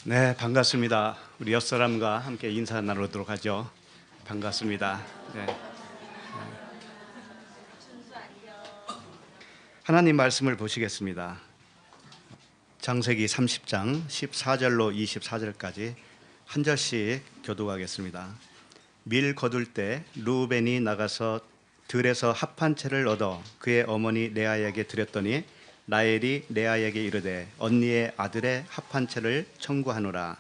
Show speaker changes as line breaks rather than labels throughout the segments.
네, 반갑습니다. 우리 옆 사람과 함께 인사 나누도록 하죠. 반갑습니다. 네. 하나님 말씀을 보시겠습니다. 창세기 30장 14절로 24절까지 한 절씩 교독하겠습니다. 밀 거둘 때 르우벤이 나가서 들에서 합 한 채를 얻어 그의 어머니 레아에게 드렸더니 라헬이 레아에게 이르되 언니의 아들의 합 한 채를 청구하노라.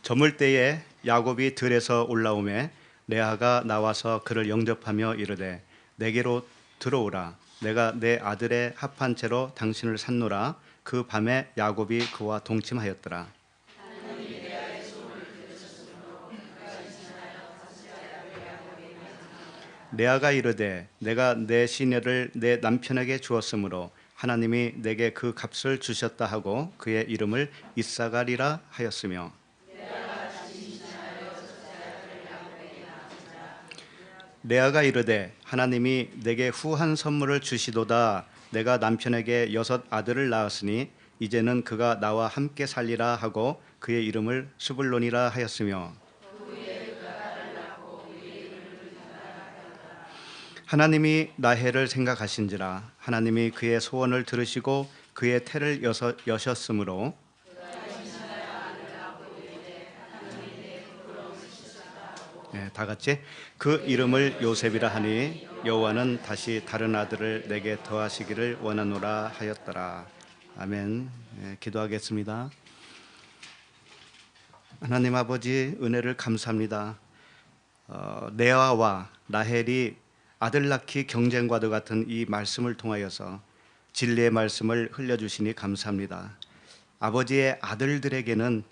저물 때에 야곱이 들에서 올라오매 레아가 나와서 그를 영접하며 이르되 내게로 들어오라. 내가 내 아들의 합한 채로 당신을 샀노라. 그 밤에 야곱이 그와 동침하였더라. 레아가 이르되 내가 내 시녀를 내 남편에게 주었으므로 하나님이 내게 그 값을 주셨다 하고 그의 이름을 이사갈이라 하였으며 레아가 이르되 하나님이 내게 후한 선물을 주시도다. 내가 남편에게 6 아들을 낳았으니 이제는 그가 나와 함께 살리라 하고 그의 이름을 스불론이라 하였으며 하나님이 라헬을 생각하신지라 하나님이 그의 소원을 들으시고 그의 태를 여셨으므로 네, 다 같이 그 이름을 요셉이라 하니 여호와는 다시 다른 아들을 내게 더하시기를 원하노라 하였더라. 아멘. 네, 기도하겠습니다. 하나님 아버지 은혜를 감사합니다. 레아와 라헬이 아들 낳기 경쟁과도 같은 이 말씀을 통하여서 진리의 말씀을 흘려주시니 감사합니다. 아버지의 아들들에게는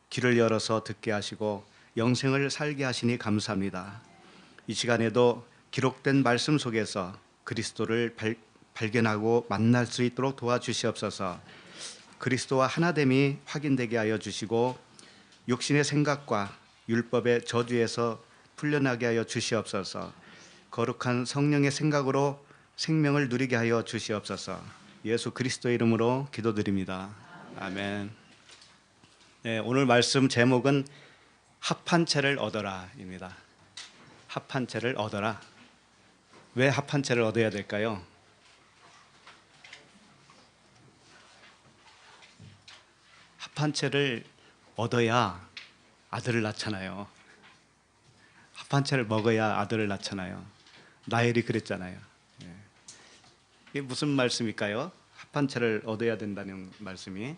귀를 열어서 듣게 하시고 영생을 살게 하시니 감사합니다. 이 시간에도 기록된 말씀 속에서 그리스도를 발견하고 만날 수 있도록 도와주시옵소서. 그리스도와 하나됨이 확인되게 하여 주시고 육신의 생각과 율법의 저주에서 풀려나게 하여 주시옵소서. 거룩한 성령의 생각으로 생명을 누리게 하여 주시옵소서. 예수 그리스도의 이름으로 기도드립니다. 아멘. 네, 오늘 말씀 제목은 합한 채를 얻어라입니다. 합한 채를 얻어라. 왜 합한 채를 얻어야 될까요? 합한 채를 얻어야 아들을 낳잖아요. 합한 채를 먹어야 아들을 낳잖아요. 라헬이 그랬잖아요. 이게 무슨 말씀일까요? 합한 채를 얻어야 된다는 말씀이.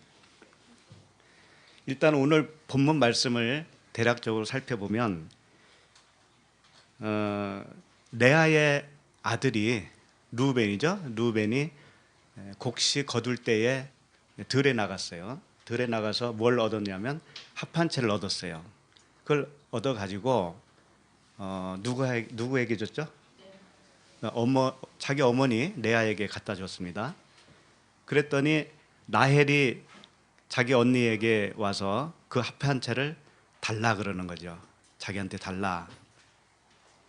일단 오늘 본문 말씀을 대략적으로 살펴보면 레아의 아들이 르우벤이죠. 르우벤이 곡식 거둘 때에 들에 나갔어요. 들에 나가서 뭘 얻었냐면 합한 채를 얻었어요. 그걸 얻어가지고 누구에게 줬죠? 자기 어머니 레아에게 갖다 줬습니다. 그랬더니 라헬이 자기 언니에게 와서 그 합한 채를 달라 그러는 거죠. 자기한테 달라.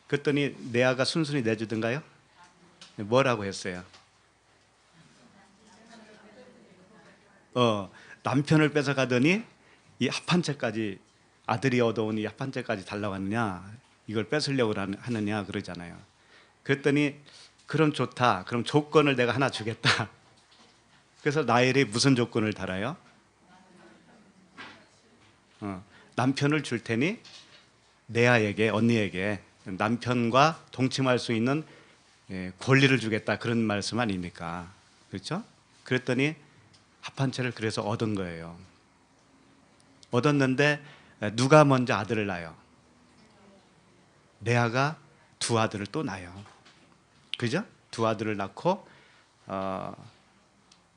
그랬더니 레아가 순순히 내주던가요? 뭐라고 했어요? 남편을 뺏어가더니 이 합한 채까지 아들이 얻어온 이 합한 채까지 달라고 하느냐, 이걸 뺏으려고 하느냐 그러잖아요. 그랬더니 그럼 좋다. 그럼 조건을 내가 하나 주겠다. 그래서 라헬이 무슨 조건을 달아요? 남편을 줄 테니 레아에게, 언니에게 남편과 동침할 수 있는 권리를 주겠다, 그런 말씀 아닙니까? 그렇죠? 그랬더니 합한 채를 그래서 얻은 거예요. 얻었는데 누가 먼저 아들을 낳아요? 레아가 2 아들을 또 낳아요. 그죠? 2 아들을 낳고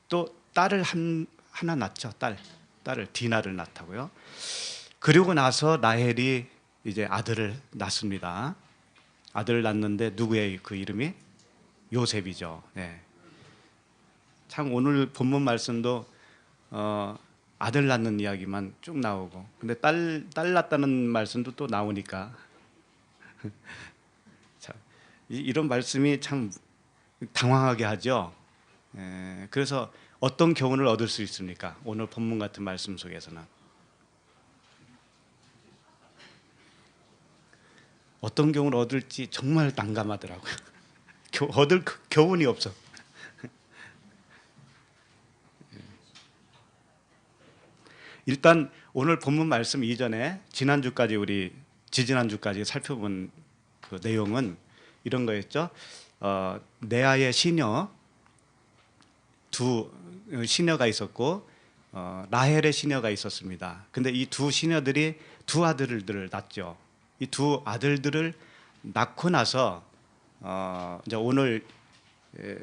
또 딸을 하나 낳죠. 딸을 디나를 낳다고요. 그리고 나서 라헬이 이제 아들을 낳습니다. 아들을 낳는데 누구의 그 이름이? 요셉이죠. 네. 참 오늘 본문 말씀도 아들 낳는 이야기만 쭉 나오고, 근데 딸 낳았다는 말씀도 또 나오니까 자, 이런 말씀이 참 당황하게 하죠. 그래서 어떤 교훈을 얻을 수 있습니까? 오늘 본문 같은 말씀 속에서는 어떤 교훈을 얻을지 정말 난감하더라고요. 얻을 교훈이 없어. 일단 오늘 본문 말씀 이전에 지난주까지 우리 지지난주까지 살펴본 그 내용은 이런 거였죠. 레아의 시녀, 두 시녀가 있었고 라헬의 시녀가 있었습니다. 근데 이 두 시녀들이 두 아들들을 낳죠. 이 두 아들들을 낳고 나서 이제 오늘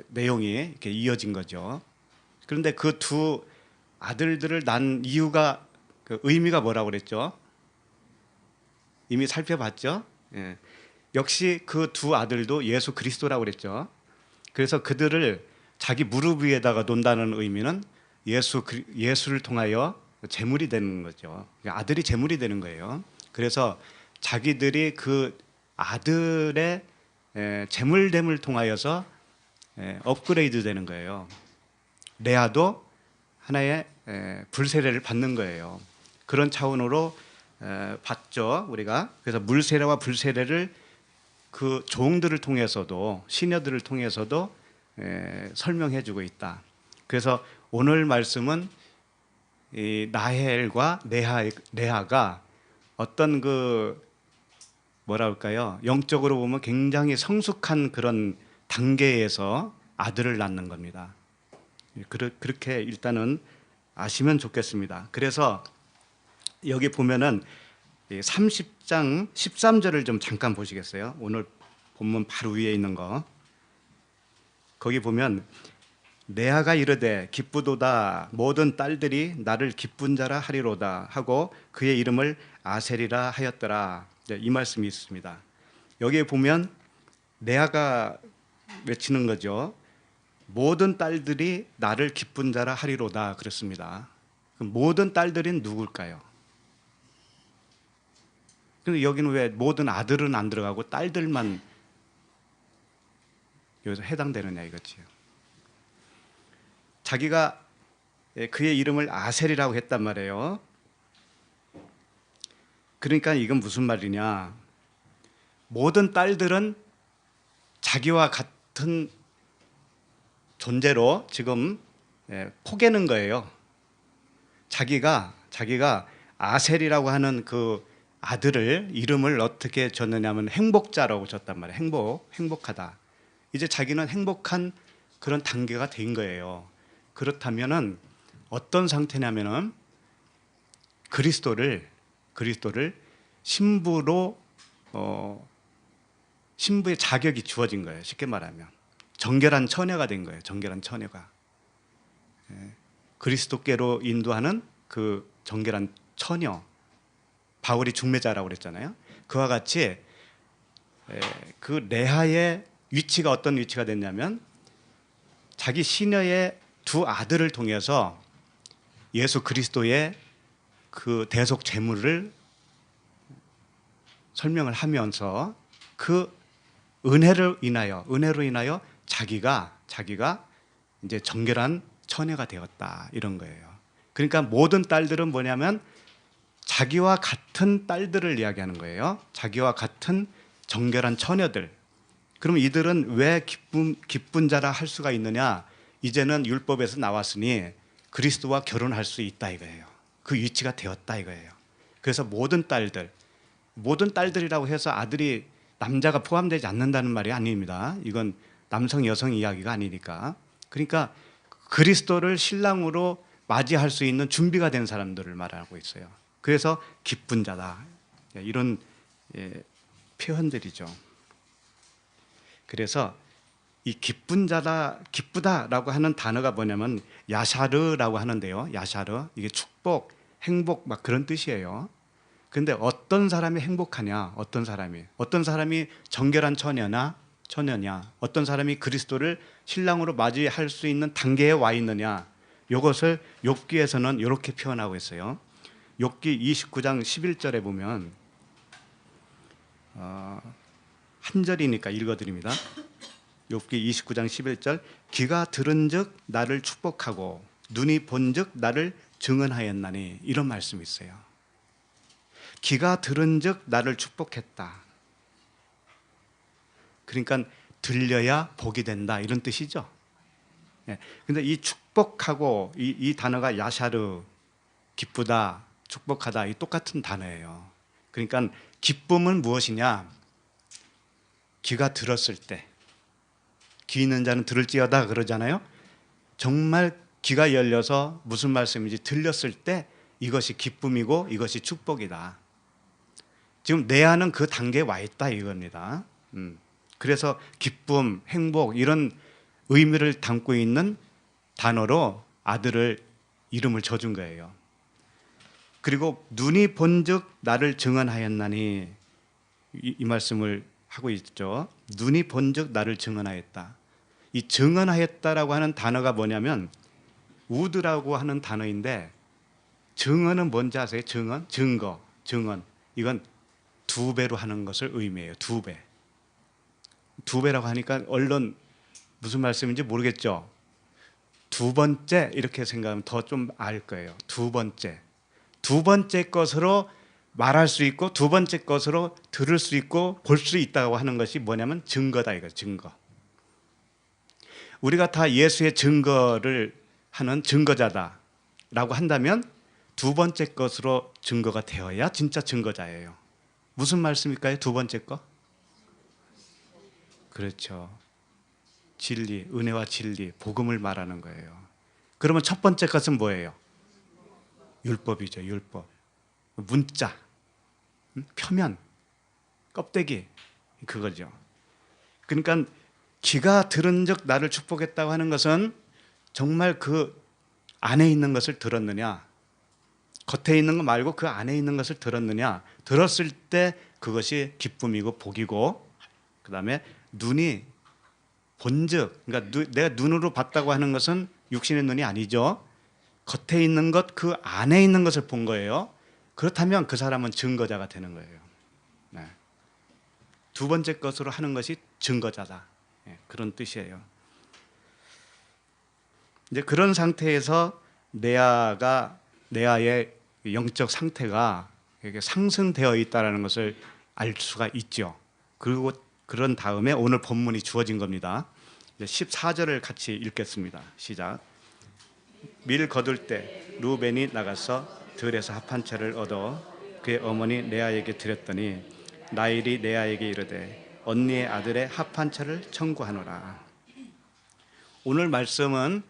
내용이 이렇게 이어진 거죠. 그런데 그 두 아들들을 낳은 이유가, 그 의미가 뭐라고 그랬죠? 이미 살펴봤죠. 예. 역시 그 두 아들도 예수 그리스도라고 그랬죠. 그래서 그들을 자기 무릎 위에다가 놓는다는 의미는 예수를 통하여 제물이 되는 거죠. 아들이 제물이 되는 거예요. 그래서 자기들이 그 아들의 제물됨을 통하여서 업그레이드 되는 거예요. 레아도 하나의 불세례를 받는 거예요. 그런 차원으로 받죠, 우리가. 그래서 물세례와 불세례를 그 종들을 통해서도, 시녀들을 통해서도 설명해주고 있다. 그래서 오늘 말씀은 이 라헬과 레아가 어떤 그 뭐라 할까요? 영적으로 보면 굉장히 성숙한 그런 단계에서 아들을 낳는 겁니다. 그렇게 일단은 아시면 좋겠습니다. 그래서 여기 보면은 30장 13절을 좀 잠깐 보시겠어요? 오늘 본문 바로 위에 있는 거. 거기 보면 레아가 이르되 기쁘도다 모든 딸들이 나를 기쁜 자라 하리로다 하고 그의 이름을 아셀이라 하였더라. 이 말씀이 있습니다. 여기에 보면 레아가 외치는 거죠. 모든 딸들이 나를 기쁜 자라 하리로다 그랬습니다. 그럼 모든 딸들은 누굴까요? 근데 여기는 왜 모든 아들은 안 들어가고 딸들만 여기서 해당되느냐 이거지요. 자기가 그의 이름을 아셀이라고 했단 말이에요. 그러니까 이건 무슨 말이냐? 모든 딸들은 자기와 같은 존재로 지금 포개는 거예요. 자기가 아셀이라고 하는 그 아들을 이름을 어떻게 줬느냐면 행복자라고 줬단 말이에요. 행복하다. 이제 자기는 행복한 그런 단계가 된 거예요. 그렇다면은 어떤 상태냐면은 그리스도를 신부로 신부의 자격이 주어진 거예요. 쉽게 말하면 정결한 처녀가 된 거예요. 정결한 처녀가 그리스도께로 인도하는 그 정결한 처녀, 바울이 중매자라고 그랬잖아요. 그와 같이 그 레아의 위치가 어떤 위치가 됐냐면 자기 시녀의 두 아들을 통해서 예수 그리스도의 그 대속 제물을 설명을 하면서 그 은혜로 인하여 자기가 이제 정결한 처녀가 되었다 이런 거예요. 그러니까 모든 딸들은 뭐냐면 자기와 같은 딸들을 이야기하는 거예요. 자기와 같은 정결한 처녀들. 그럼 이들은 왜 기쁜 자라 할 수가 있느냐? 이제는 율법에서 나왔으니 그리스도와 결혼할 수 있다 이거예요. 그 위치가 되었다 이거예요. 그래서 모든 딸들이라고 해서 아들이 남자가 포함되지 않는다는 말이 아닙니다. 이건 남성 여성 이야기가 아니니까. 그러니까 그리스도를 신랑으로 맞이할 수 있는 준비가 된 사람들을 말하고 있어요. 그래서 기쁜 자다 이런 표현들이죠. 그래서 이 기쁘다라고 하는 단어가 뭐냐면 야샤르라고 하는데요. 야샤르 이게 축복, 행복 막 그런 뜻이에요. 근데 어떤 사람이 행복하냐? 어떤 사람이 정결한 처녀냐? 어떤 사람이 그리스도를 신랑으로 맞이할 수 있는 단계에 와 있느냐? 이것을 욥기에서는 이렇게 표현하고 있어요. 욥기 29장 11절에 보면 한 절이니까 읽어드립니다. 욥기 29장 11절, 귀가 들은즉 나를 축복하고 눈이 본즉 나를 증언하였나니, 이런 말씀이 있어요. 귀가 들은즉 나를 축복했다. 그러니까 들려야 복이 된다, 이런 뜻이죠. 근데 이 축복하고 이 단어가 야샤르, 기쁘다, 축복하다, 이 똑같은 단어예요. 그러니까 기쁨은 무엇이냐? 귀가 들었을 때, 귀 있는 자는 들을지어다 그러잖아요. 정말 귀가 열려서 무슨 말씀인지 들렸을 때 이것이 기쁨이고 이것이 축복이다. 지금 내 안은 그 단계에 와 있다 이겁니다. 그래서 기쁨, 행복, 이런 의미를 담고 있는 단어로 아들을 이름을 져준 거예요. 그리고 눈이 본즉 나를 증언하였나니, 이 말씀을 하고 있죠. 눈이 본즉 나를 증언하였다. 이 증언하였다라고 하는 단어가 뭐냐면 우드라고 하는 단어인데, 증언은 뭔지 아세요? 증언, 증거, 증언. 이건 두 배로 하는 것을 의미해요. 두 배. 두 배라고 하니까 얼른 무슨 말씀인지 모르겠죠. 두 번째 이렇게 생각하면 더 좀 알 거예요. 두 번째 것으로 말할 수 있고 두 번째 것으로 들을 수 있고 볼 수 있다고 하는 것이 뭐냐면 증거다, 이거 증거. 우리가 다 예수의 증거를 하는 증거자다라고 한다면 두 번째 것으로 증거가 되어야 진짜 증거자예요. 무슨 말씀일까요? 두 번째 거? 그렇죠. 진리, 은혜와 진리, 복음을 말하는 거예요. 그러면 첫 번째 것은 뭐예요? 율법이죠. 율법. 문자, 표면, 껍데기, 그거죠. 그러니까 귀가 들은즉 나를 축복했다고 하는 것은 정말 그 안에 있는 것을 들었느냐, 겉에 있는 거 말고 그 안에 있는 것을 들었느냐, 들었을 때 그것이 기쁨이고 복이고, 그 다음에 눈이 본즉, 그러니까 내가 눈으로 봤다고 하는 것은 육신의 눈이 아니죠. 겉에 있는 것, 그 안에 있는 것을 본 거예요. 그렇다면 그 사람은 증거자가 되는 거예요. 네. 두 번째 것으로 하는 것이 증거자다. 네, 그런 뜻이에요. 이제 그런 상태에서 내아의 영적 상태가 상승되어 있다는 것을 알 수가 있죠. 그리고 그런 다음에 오늘 본문이 주어진 겁니다. 14절을 같이 읽겠습니다. 시작. 밀 거둘 때 루벤이 나가서 들에서 합 한 채를 얻어 그의 어머니 레아에게 드렸더니 라헬이 레아에게 이르되 언니의 아들의 합 한 채를 청구하노라. 오늘 말씀은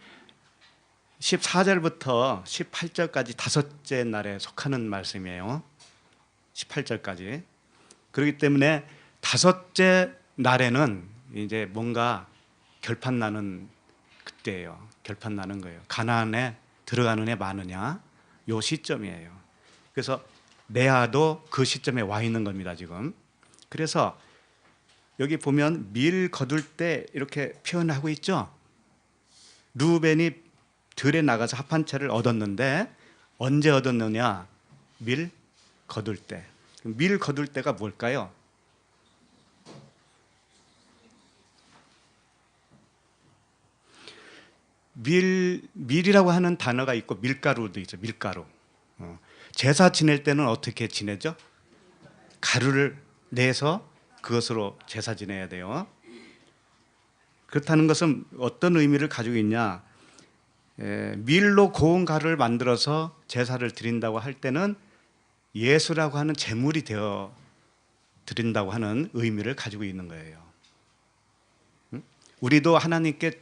14절부터 18절까지 다섯째 날에 속하는 말씀이에요. 18절까지. 그렇기 때문에 다섯째 날에는 이제 뭔가 결판 나는 그때예요. 결판 나는 거예요. 가나안에 들어가는 애 많으냐? 요 시점이에요. 그래서 레아도 그 시점에 와 있는 겁니다, 지금. 그래서 여기 보면 밀 거둘 때 이렇게 표현하고 있죠. 루벤이 들에 나가서 합 한 채를 얻었는데 언제 얻었느냐? 밀 거둘 때. 밀 거둘 때가 뭘까요? 밀이라고 하는 단어가 있고 밀가루도 있죠. 밀가루. 제사 지낼 때는 어떻게 지내죠? 가루를 내서 그것으로 제사 지내야 돼요. 그렇다는 것은 어떤 의미를 가지고 있냐? 밀로 고운 가루를 만들어서 제사를 드린다고 할 때는 예수라고 하는 제물이 되어 드린다고 하는 의미를 가지고 있는 거예요. 우리도 하나님께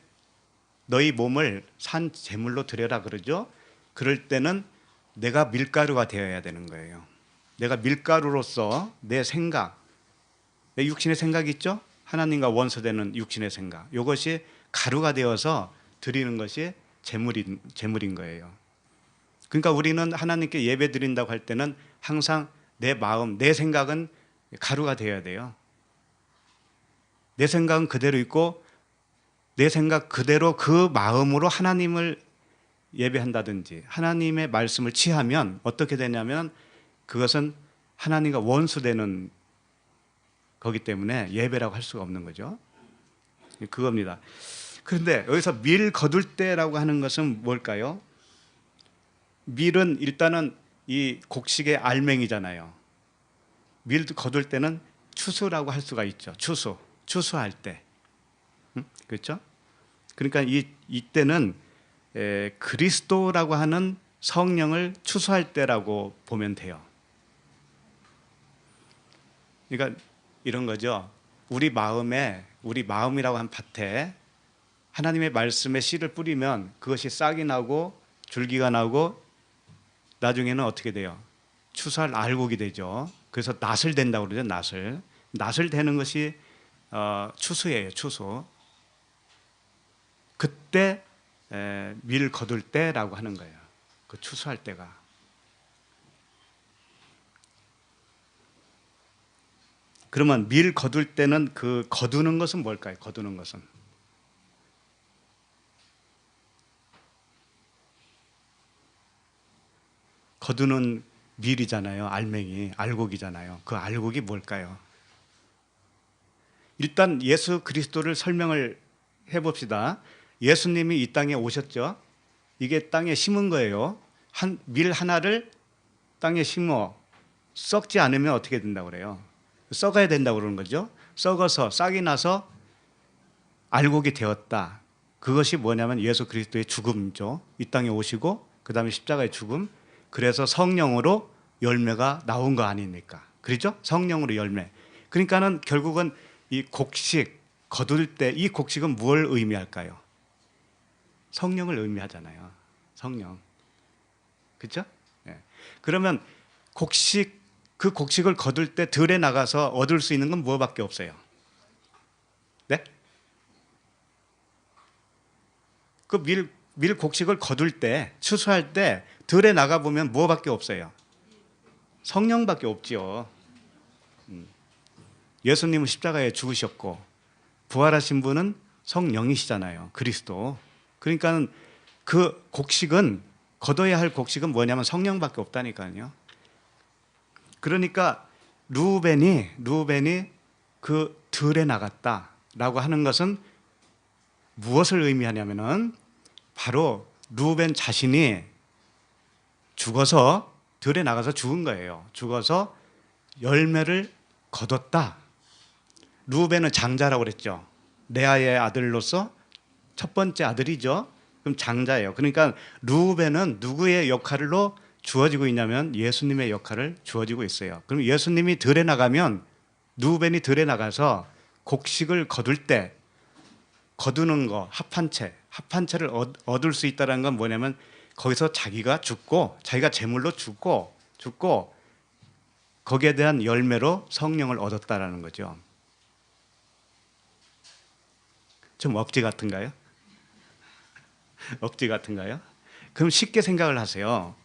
너희 몸을 산 제물로 드려라 그러죠. 그럴 때는 내가 밀가루가 되어야 되는 거예요. 내가 밀가루로서 내 생각, 내 육신의 생각이 있죠. 하나님과 원수되는 육신의 생각, 이것이 가루가 되어서 드리는 것이 제물인 거예요. 그러니까 우리는 하나님께 예배 드린다고 할 때는 항상 내 마음, 내 생각은 가루가 되어야 돼요. 내 생각은 그대로 있고 내 생각 그대로 그 마음으로 하나님을 예배한다든지 하나님의 말씀을 취하면 어떻게 되냐면 그것은 하나님과 원수되는 거기 때문에 예배라고 할 수가 없는 거죠. 그겁니다. 그런데 여기서 밀 거둘 때라고 하는 것은 뭘까요? 밀은 일단은 이 곡식의 알맹이잖아요. 밀 거둘 때는 추수라고 할 수가 있죠. 추수할 때. 그렇죠? 그러니까 이때는 그리스도라고 하는 성령을 추수할 때라고 보면 돼요. 그러니까 이런 거죠. 우리 마음이라고 한 밭에 하나님의 말씀의 씨를 뿌리면 그것이 싹이 나고 줄기가 나고 나중에는 어떻게 돼요? 추수할 알곡이 되죠. 그래서 낫을 된다고 그러죠. 낫을 되는 것이 추수예요. 추수. 그때 밀 거둘 때라고 하는 거예요. 그 추수할 때가. 그러면 밀 거둘 때는 그 거두는 것은 뭘까요? 거두는 것은 거두는 밀이잖아요. 알맹이, 알곡이잖아요. 그 알곡이 뭘까요? 일단 예수 그리스도를 설명을 해봅시다. 예수님이 이 땅에 오셨죠. 이게 땅에 심은 거예요. 밀 하나를 땅에 심어 썩지 않으면 어떻게 된다고 그래요? 썩어야 된다고 그러는 거죠. 썩어서 싹이 나서 알곡이 되었다. 그것이 뭐냐면 예수 그리스도의 죽음이죠. 이 땅에 오시고 그 다음에 십자가의 죽음. 그래서 성령으로 열매가 나온 거 아닙니까? 그렇죠? 성령으로 열매. 그러니까는 결국은 이 곡식 거둘 때 이 곡식은 무엇을 의미할까요? 성령을 의미하잖아요. 성령. 그렇죠? 네. 그러면 그 곡식을 거둘 때 들에 나가서 얻을 수 있는 건 무엇밖에 없어요? 네? 그 밀 곡식을 거둘 때 추수할 때 들에 나가 보면 무엇밖에 없어요? 성령밖에 없지요. 예수님은 십자가에 죽으셨고 부활하신 분은 성령이시잖아요. 그리스도. 그러니까 그 곡식은 거둬야 할 곡식은 뭐냐면 성령밖에 없다니까요. 그러니까 루벤이 그 들에 나갔다라고 하는 것은 무엇을 의미하냐면은 바로 루벤 자신이 죽어서 들에 나가서 죽은 거예요. 죽어서 열매를 거뒀다. 루벤은 장자라고 그랬죠. 레아의 아들로서 첫 번째 아들이죠. 그럼 장자예요. 그러니까 루벤은 누구의 역할로 주어지고 있냐면 예수님의 역할을 주어지고 있어요. 그럼 예수님이 들에 나가면 루벤이 들에 나가서 곡식을 거둘 때 거두는 거 합한 채를 얻을 수 있다는 건 뭐냐면 거기서 자기가 죽고 자기가 제물로 죽고 거기에 대한 열매로 성령을 얻었다라는 거죠. 좀 억지 같은가요? 억지 같은가요? 그럼 쉽게 생각을 하세요.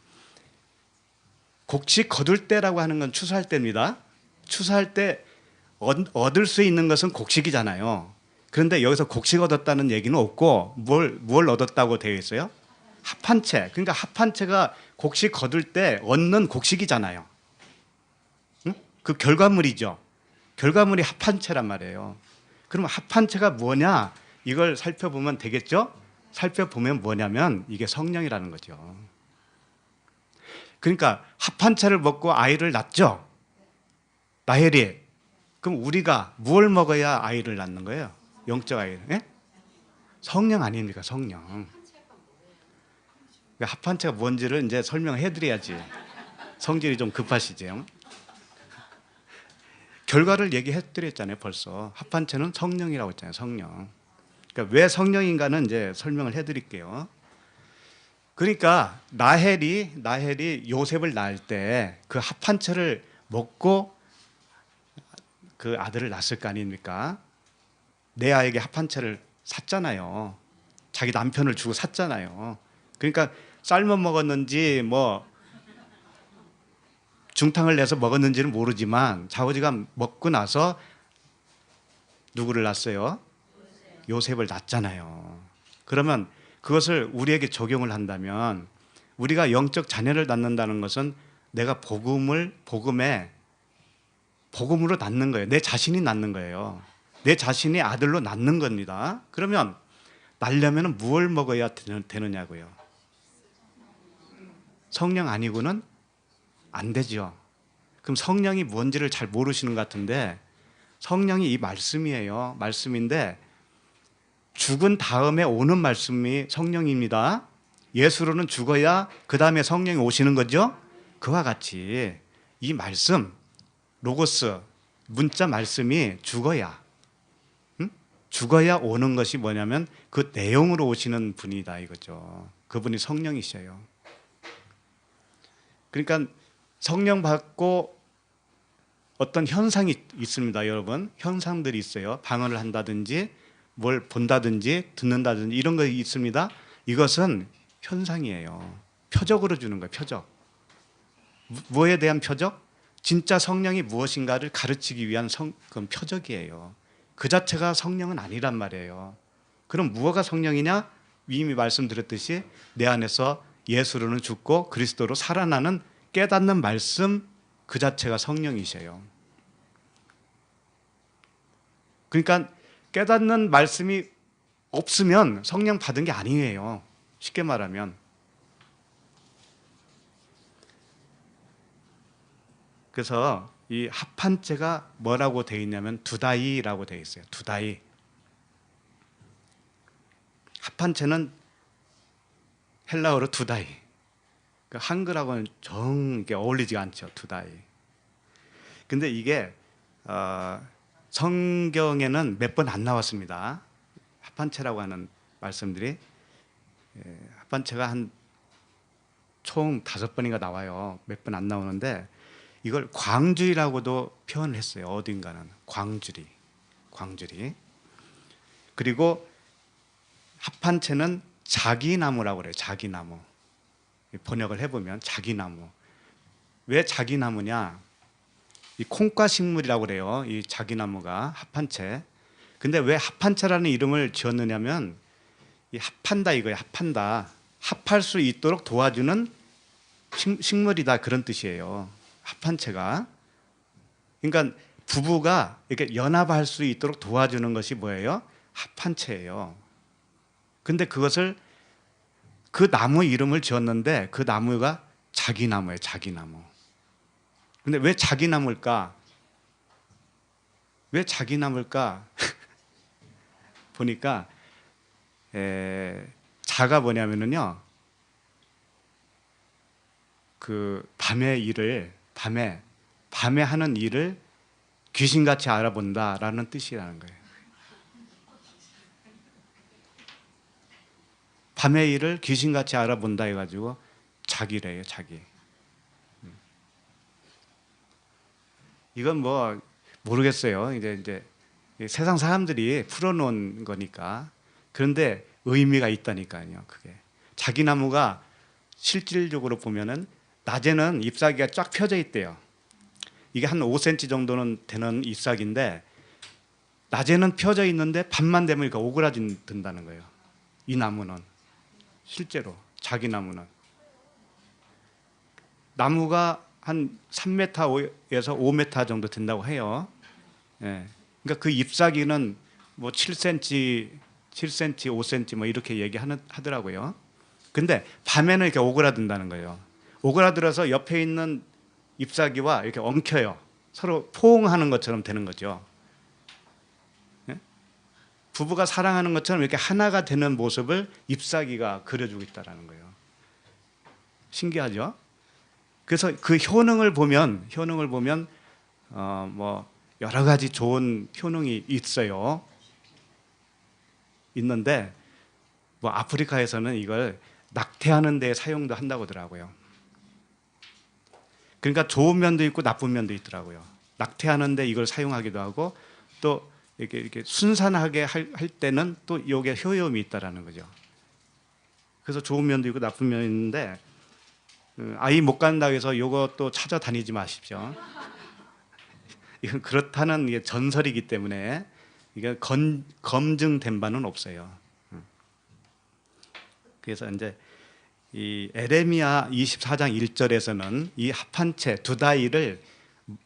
곡식 거둘 때라고 하는 건 추수할 때입니다. 추수할 때 얻을 수 있는 것은 곡식이잖아요. 그런데 여기서 곡식 얻었다는 얘기는 없고 뭘 얻었다고 되어 있어요? 합한 채. 그러니까 합한 채가 곡식 거둘 때 얻는 곡식이잖아요. 응? 그 결과물이죠. 결과물이 합한 채란 말이에요. 그럼 합한 채가 뭐냐? 이걸 살펴보면 되겠죠? 살펴보면 뭐냐면 이게 성령이라는 거죠. 그러니까 합한 채를 먹고 아이를 낳죠. 라헬이. 그럼 우리가 뭘 먹어야 아이를 낳는 거예요? 영적 아이를. 예? 성령 아닙니까? 성령. 그러니까 합한 채가 뭔지를 이제 설명해 드려야지. 성질이 좀 급하시죠. 결과를 얘기해 드렸잖아요. 벌써. 합한 채는 성령이라고 했잖아요. 성령. 그러니까 왜 성령인가는 이제 설명을 해 드릴게요. 그러니까 라헬이 요셉을 낳을 때 그 합한 채를 먹고 그 아들을 낳았을 거 아닙니까? 레아에게 합한 채를 샀잖아요. 자기 남편을 주고 샀잖아요. 그러니까 삶아 먹었는지 뭐 중탕을 내서 먹었는지는 모르지만 아버지가 먹고 나서 누구를 낳았어요? 요셉을 낳았잖아요. 그러면 그것을 우리에게 적용을 한다면 우리가 영적 자녀를 낳는다는 것은 내가 복음으로 낳는 거예요. 내 자신이 낳는 거예요. 내 자신이 아들로 낳는 겁니다. 그러면 낳으려면 무엇을 먹어야 되느냐고요. 성령 아니고는 안 되죠. 그럼 성령이 뭔지를 잘 모르시는 것 같은데 성령이 이 말씀이에요. 말씀인데 죽은 다음에 오는 말씀이 성령입니다. 예수로는 죽어야 그 다음에 성령이 오시는 거죠. 그와 같이 이 말씀, 로고스, 문자 말씀이 죽어야 오는 것이 뭐냐면 그 내용으로 오시는 분이다 이거죠. 그분이 성령이셔요. 그러니까 성령 받고 어떤 현상이 있습니다, 여러분. 현상들이 있어요. 방언을 한다든지 뭘 본다든지 듣는다든지 이런 거 있습니다. 이것은 현상이에요. 표적으로 주는 거예요. 표적. 뭐에 대한 표적? 진짜 성령이 무엇인가를 가르치기 위한 그건 표적이에요. 그 자체가 성령은 아니란 말이에요. 그럼 무엇가 성령이냐? 이미 말씀드렸듯이 내 안에서 예수로는 죽고 그리스도로 살아나는 깨닫는 말씀 그 자체가 성령이셔요. 그러니까 깨닫는 말씀이 없으면 성령 받은 게 아니에요. 쉽게 말하면. 그래서 이 합한체가 뭐라고 되어 있냐면 두다이라고 되어 있어요. 두다이. 합한체는 헬라어로 두다이. 한글하고는 정 이게 어울리지가 않죠. 두다이. 근데 이게 성경에는 몇 번 안 나왔습니다. 합한체라고 하는 말씀들이 합한체가 한 총 5번인가 나와요. 몇 번 안 나오는데 이걸 광주리라고도 표현을 했어요. 어딘가는 광주리. 그리고 합한체는 자기나무라고 그래요. 자기나무. 번역을 해보면 자기나무. 왜 자기나무냐? 이 콩과 식물이라고 그래요. 이 자기나무가 합한체. 근데 왜 합한체라는 이름을 지었느냐면 이 합한다 이거예요. 합한다. 합할 수 있도록 도와주는 식물이다 그런 뜻이에요. 합한체가. 그러니까 부부가 이렇게 연합할 수 있도록 도와주는 것이 뭐예요? 합한체예요. 근데 그것을 그 나무 이름을 지었는데 그 나무가 자기나무예요. 자기나무. 근데 왜 자기나무일까? 왜 자기나무일까? 보니까 자가 뭐냐면은요. 그 밤에 하는 일을 귀신같이 알아본다라는 뜻이라는 거예요. 밤의 일을 귀신같이 알아본다 해가지고 자기래요. 자기. 이건 뭐 모르겠어요. 이제 세상 사람들이 풀어놓은 거니까. 그런데 의미가 있다니까요. 그게 자기나무가 실질적으로 보면은 낮에는 잎사귀가 쫙 펴져 있대요. 이게 한 5cm 정도는 되는 잎사귀인데 낮에는 펴져 있는데 밤만 되면 이렇게 오그라든다는 거예요. 이 나무는 실제로 자기나무는 나무가 한 3m에서 5m 정도 된다고 해요. 예. 그러니까 그 잎사귀는 뭐 7cm, 5cm 뭐 이렇게 얘기하더라고요. 근데 밤에는 이렇게 오그라든다는 거예요. 오그라들어서 옆에 있는 잎사귀와 이렇게 엉켜요. 서로 포옹하는 것처럼 되는 거죠. 예? 부부가 사랑하는 것처럼 이렇게 하나가 되는 모습을 잎사귀가 그려주고 있다는 거예요. 신기하죠? 그래서 그 효능을 보면 뭐 여러 가지 좋은 효능이 있어요. 있는데 뭐 아프리카에서는 이걸 낙태하는 데 사용도 한다고 하더라고요. 그러니까 좋은 면도 있고 나쁜 면도 있더라고요. 낙태하는 데 이걸 사용하기도 하고 또 이렇게 순산하게 할 때는 또 이게 효용이 있다라는 거죠. 그래서 좋은 면도 있고 나쁜 면이 있는데 아이 못 간다고 해서 이것도 찾아다니지 마십시오. 이건 그렇다는 이게 전설이기 때문에 이게 검증된 바는 없어요. 그래서 이제 이 에레미야 24장 1절에서는 이 합한채 두다이를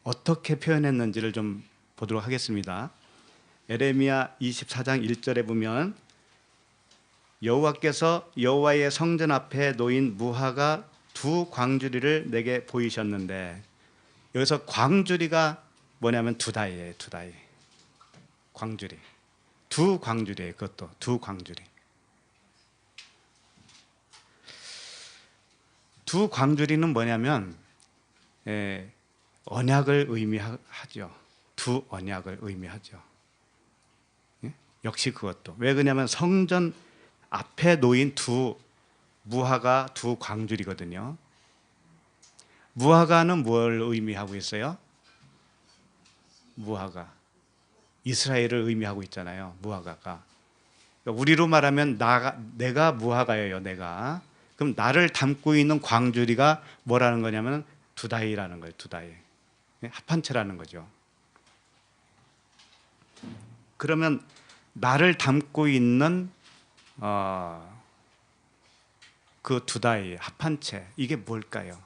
어떻게 표현했는지를 좀 보도록 하겠습니다. 에레미야 24장 1절에 보면 여호와께서 여호와의 성전 앞에 놓인 무화과 두 광주리를 내게 보이셨는데, 여기서 광주리가 뭐냐면 두다이예요. 두다이. 광주리. 두 광주리예요. 그것도 두 광주리. 두 광주리는 뭐냐면 언약을 의미하죠. 두 언약을 의미하죠. 예? 역시 그것도. 왜 그러냐면 성전 앞에 놓인 두 무화과 두 광주리거든요. 무화과는 뭘 의미하고 있어요? 무화과. 이스라엘을 의미하고 있잖아요. 무화과가. 그러니까 우리로 말하면 내가 무화과예요. 내가. 그럼 나를 담고 있는 광주리가 뭐라는 거냐면 두다이라는 거예요. 두다이. 합한채라는 거죠. 그러면 나를 담고 있는 그 두다이, 합한채, 이게 뭘까요?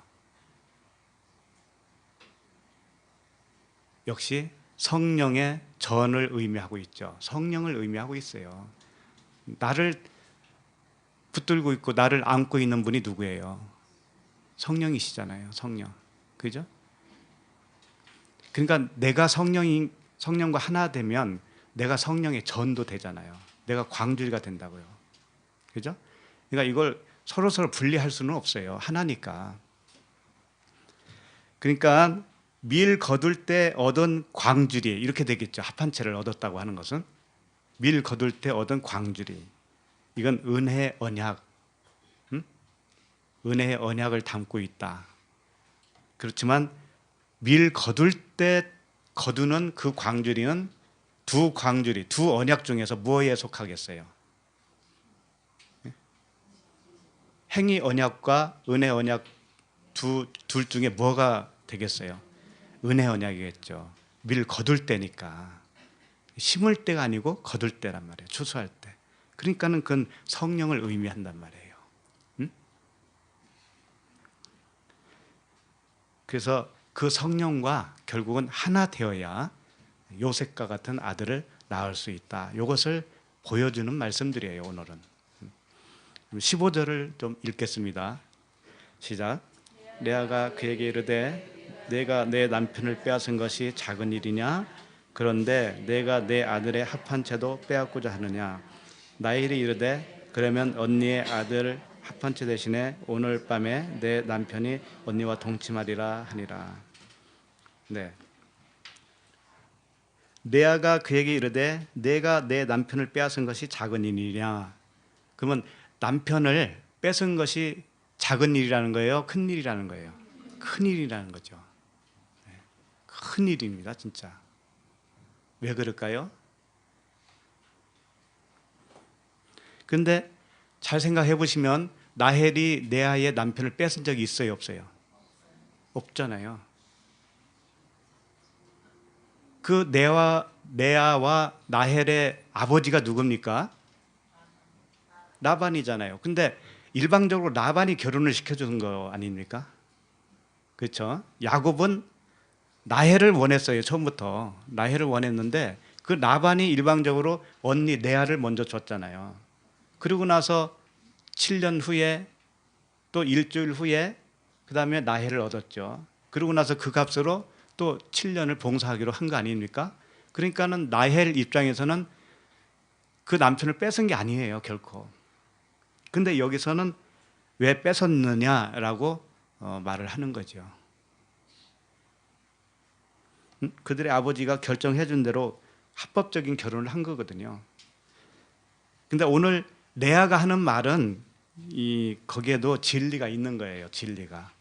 역시 성령의 전을 의미하고 있죠. 성령을 의미하고 있어요. 나를 붙들고 있고 나를 안고 있는 분이 누구예요? 성령이시잖아요. 성령. 그죠? 그러니까 내가 성령과 하나 되면 내가 성령의 전도 되잖아요. 내가 광주리가 된다고요. 그죠? 그러니까 이걸 서로 분리할 수는 없어요. 하나니까. 그러니까 밀 거둘 때 얻은 광주리, 이렇게 되겠죠. 합한채를 얻었다고 하는 것은 밀 거둘 때 얻은 광주리. 이건 은혜 언약, 은혜의 언약을 담고 있다. 그렇지만 밀 거둘 때 거두는 그 광주리는 두 광주리, 두 언약 중에서 무엇에 속하겠어요? 행위 언약과 은혜 언약 둘 중에 뭐가 되겠어요? 은혜 언약이겠죠. 밀 거둘 때니까. 심을 때가 아니고 거둘 때란 말이에요. 추수할 때. 그러니까는 그건 성령을 의미한단 말이에요. 그래서 그 성령과 결국은 하나 되어야 요셉과 같은 아들을 낳을 수 있다. 이것을 보여주는 말씀들이에요. 오늘은 15절을 좀 읽겠습니다. 시작. 레아가 그에게 이르되 내가 내 남편을 빼앗은 것이 작은 일이냐? 그런데 내가 내 아들의 합한채도 빼앗고자 하느냐? 라헬이 이르되 그러면 언니의 아들 합한채 대신에 오늘 밤에 내 남편이 언니와 동침하리라 하니라. 네. 레아가 그에게 이르되 내가 내 남편을 빼앗은 것이 작은 일이냐? 그러면 남편을 뺏은 것이 작은 일이라는 거예요? 큰 일이라는 거예요? 큰 일이라는 거죠. 큰 일입니다, 진짜. 왜 그럴까요? 그런데 잘 생각해 보시면 라헬이 레아의 남편을 뺏은 적이 있어요, 없어요? 없잖아요. 그 레아와 라헬의 아버지가 누굽니까? 라반이잖아요. 근데 일방적으로 라반이 결혼을 시켜주는 거 아닙니까? 그렇죠? 야곱은 라헬을 원했어요. 처음부터 라헬을 원했는데 그 라반이 일방적으로 언니 레아를 먼저 줬잖아요. 그리고 나서 7년 후에 또 일주일 후에 그 다음에 라헬을 얻었죠. 그리고 나서 그 값으로 또 7년을 봉사하기로 한 거 아닙니까? 그러니까는 라헬 입장에서는 그 남편을 뺏은 게 아니에요, 결코. 근데 여기서는 왜 뺏었느냐라고 말을 하는 거죠. 그들의 아버지가 결정해 준 대로 합법적인 결혼을 한 거거든요. 근데 오늘 레아가 하는 말은 거기에도 진리가 있는 거예요. 진리가.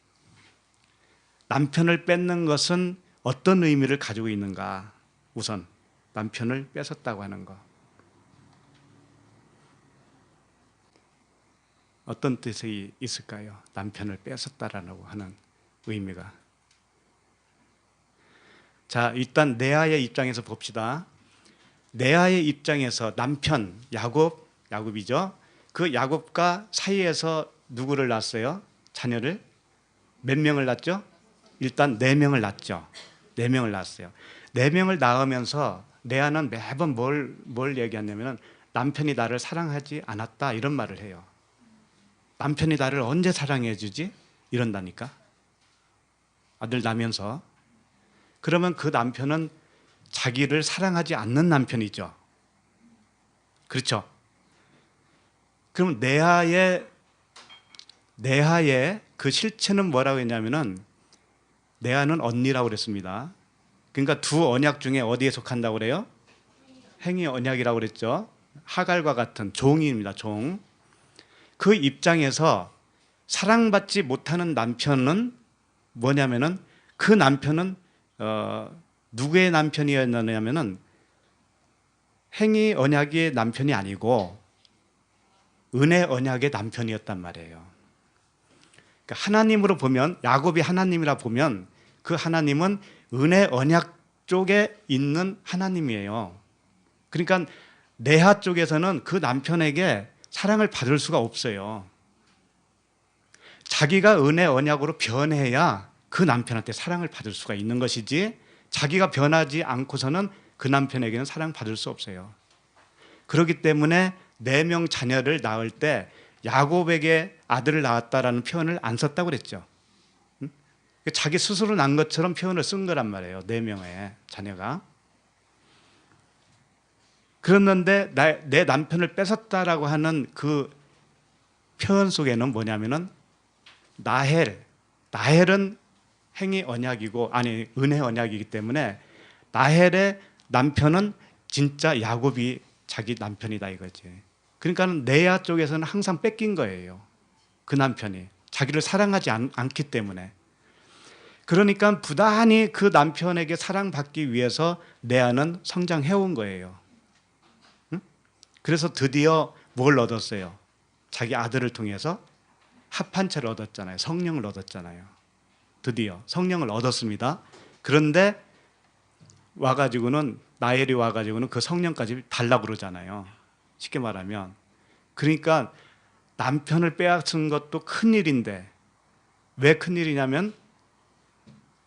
남편을 뺏는 것은 어떤 의미를 가지고 있는가? 우선 남편을 뺏었다고 하는 거. 어떤 뜻이 있을까요? 남편을 뺏었다라고 하는 의미가. 자, 일단 레아의 입장에서 봅시다. 레아의 입장에서 남편 야곱이죠. 그 야곱과 사이에서 누구를 낳았어요? 자녀를 몇 명을 낳았죠? 일단 4명을 낳았죠. 4명을 낳았어요. 4명을 낳으면서 레아는 매번 뭘 얘기하냐면 남편이 나를 사랑하지 않았다 이런 말을 해요. 남편이 나를 언제 사랑해 주지? 이런다니까. 아들 낳으면서. 그러면 그 남편은 자기를 사랑하지 않는 남편이죠. 그렇죠? 그럼 레아의 그 실체는 뭐라고 했냐면은 레아는 언니라고 그랬습니다. 그러니까 두 언약 중에 어디에 속한다고 그래요? 행위 언약이라고 그랬죠. 하갈과 같은 종입니다. 종. 그 입장에서 사랑받지 못하는 남편은 뭐냐면은 그 남편은 누구의 남편이었냐면은 행위 언약의 남편이 아니고 은혜 언약의 남편이었단 말이에요. 그러니까 하나님으로 보면 야곱이 하나님이라 보면 그 하나님은 은혜 언약 쪽에 있는 하나님이에요. 그러니까 레아 쪽에서는 그 남편에게 사랑을 받을 수가 없어요. 자기가 은혜 언약으로 변해야 그 남편한테 사랑을 받을 수가 있는 것이지 자기가 변하지 않고서는 그 남편에게는 사랑받을 수 없어요. 그렇기 때문에 4명 자녀를 낳을 때 야곱에게 아들을 낳았다라는 표현을 안 썼다고 그랬죠. 자기 스스로 낳은 것처럼 표현을 쓴 거란 말이에요. 4명의 자녀가. 그랬는데 내 남편을 뺏었다라고 하는 그 표현 속에는 뭐냐면은 나헬은 행위 언약이고 은혜 언약이기 때문에 나헬의 남편은 진짜 야곱이 자기 남편이다 이거지. 그러니까 레아 쪽에서는 항상 뺏긴 거예요. 그 남편이 자기를 사랑하지 않기 때문에. 그러니까 부단히 그 남편에게 사랑받기 위해서 레아는 성장해온 거예요. 응? 그래서 드디어 뭘 얻었어요? 자기 아들을 통해서 합한체를 얻었잖아요. 성령을 얻었잖아요. 드디어 성령을 얻었습니다. 그런데 나엘이 와가지고는 그 성령까지 달라고 그러잖아요. 쉽게 말하면. 그러니까 남편을 빼앗은 것도 큰일인데 왜 큰일이냐면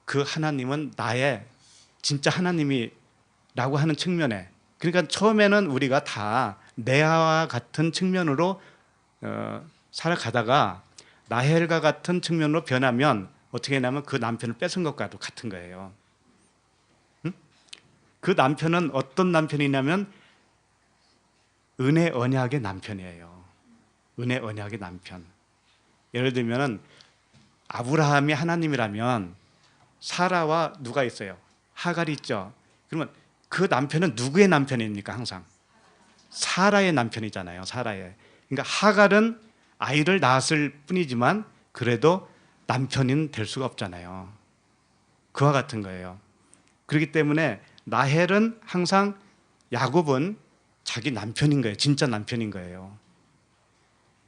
그 하나님은 나의 진짜 하나님이라고 하는 측면에, 그러니까 처음에는 우리가 다 레아와 같은 측면으로 살아가다가 나헬과 같은 측면으로 변하면 어떻게 되냐면 그 남편을 뺏은 것과도 같은 거예요. 응? 그 남편은 어떤 남편이냐면 은혜 언약의 남편이에요. 은혜 언약의 남편. 예를 들면 아브라함이 하나님이라면 사라와 누가 있어요? 하갈이 있죠. 그러면 그 남편은 누구의 남편입니까? 항상 사라의 남편이잖아요. 사라의. 그러니까 하갈은 아이를 낳았을 뿐이지만 그래도 남편은 될 수가 없잖아요. 그와 같은 거예요. 그렇기 때문에 나헬은 항상 야곱은 자기 남편인 거예요. 진짜 남편인 거예요.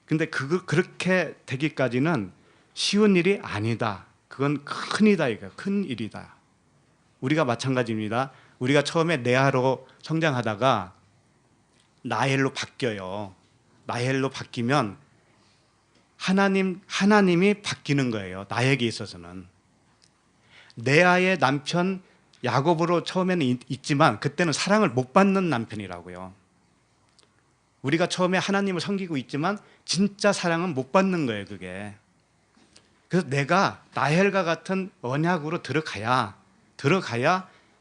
근데 그렇게 되기까지는 쉬운 일이 아니다. 그건 큰이다 이거예요. 큰 일이다. 우리가 마찬가지입니다. 우리가 처음에 레아로 성장하다가 나헬로 바뀌어요. 나헬로 바뀌면 하나님이 바뀌는 거예요. 나에게 있어서는. 레아의 남편 야곱으로 처음에는 있지만 그때는 사랑을 못 받는 남편이라고요. 우리가 처음에 하나님을 섬기고 있지만 진짜 사랑은 못 받는 거예요. 그게. 그래서 내가 나헬과 같은 언약으로 들어가야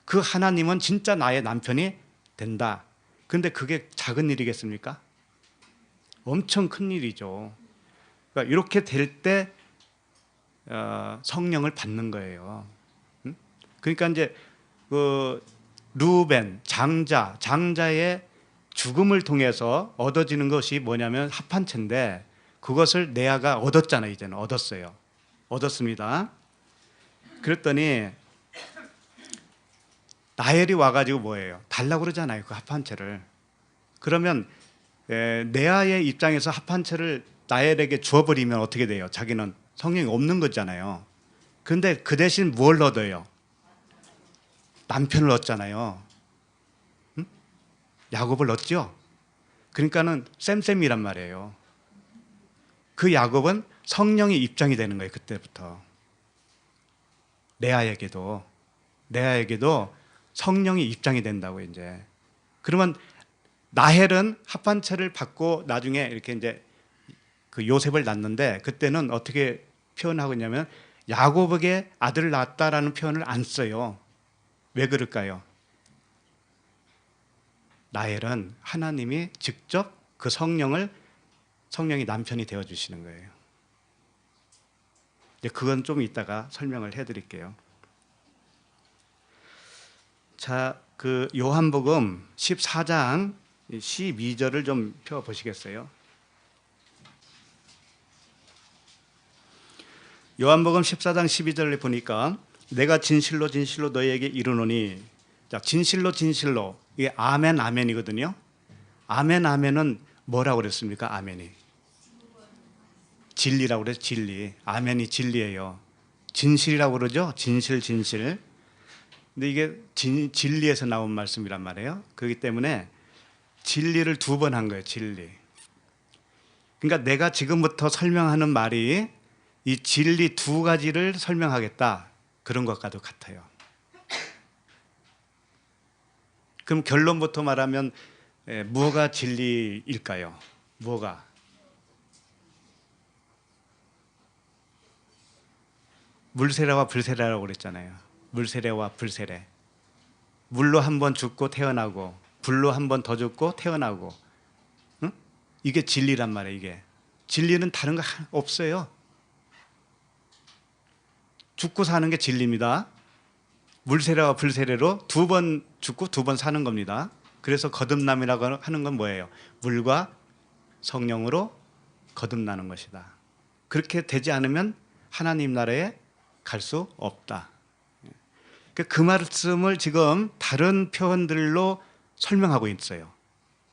그 하나님은 진짜 나의 남편이 된다. 그런데 그게 작은 일이겠습니까? 엄청 큰 일이죠. 그러니까 이렇게 될 때 성령을 받는 거예요. 그러니까 이제 그 르우벤 장자의 죽음을 통해서 얻어지는 것이 뭐냐면 합한체인데 그것을 레아가 얻었잖아요. 이제는 얻었습니다. 그랬더니 나헬이 와가지고 뭐예요? 달라고 그러잖아요. 그 합한체를. 그러면 레아의 입장에서 합한체를 라헬에게 주어버리면 어떻게 돼요? 자기는 성령이 없는 거잖아요. 그런데 그 대신 뭘 얻어요? 남편을 얻잖아요. 응? 야곱을 얻죠. 그러니까는 쌤쌤이란 말이에요. 그 야곱은 성령이 입장이 되는 거예요. 그때부터. 레아에게도 성령이 입장이 된다고 이제. 그러면 라헬은 합판체를 받고 나중에 이렇게 이제 그 요셉을 낳는데 그때는 어떻게 표현하고 있냐면 야곱에게 아들을 낳았다라는 표현을 안 써요. 왜 그럴까요? 라헬은 하나님이 직접 그 성령이 남편이 되어 주시는 거예요. 이제 그건 좀 이따가 설명을 해드릴게요. 자, 그 요한복음 14장 12절을 좀 펴 보시겠어요? 요한복음 14장 12절을 보니까 내가 진실로 진실로 너희에게 이르노니, 자, 진실로 진실로, 이게 아멘 아멘이거든요. 아멘 아멘은 뭐라고 그랬습니까? 아멘이 진리라고 그래서 진리. 아멘이 진리예요. 진실이라고 그러죠. 진실. 근데 이게 진리에서 나온 말씀이란 말이에요. 그렇기 때문에 진리를 두 번 한 거예요. 진리. 그러니까 내가 지금부터 설명하는 말이 이 진리 두 가지를 설명하겠다, 그런 것과도 같아요. 그럼 결론부터 말하면 뭐가 진리일까요? 뭐가? 물세례와 불세례라고 그랬잖아요. 물세례와 불세례. 물로 한 번 죽고 태어나고 불로 한 번 더 죽고 태어나고, 응? 이게 진리란 말이에요. 이게 진리는 다른 거 없어요. 죽고 사는 게 진리입니다. 물세례와 불세례로 두 번 죽고 두 번 사는 겁니다. 그래서 거듭남이라고 하는 건 뭐예요? 물과 성령으로 거듭나는 것이다. 그렇게 되지 않으면 하나님 나라에 갈 수 없다. 그 말씀을 지금 다른 표현들로 설명하고 있어요.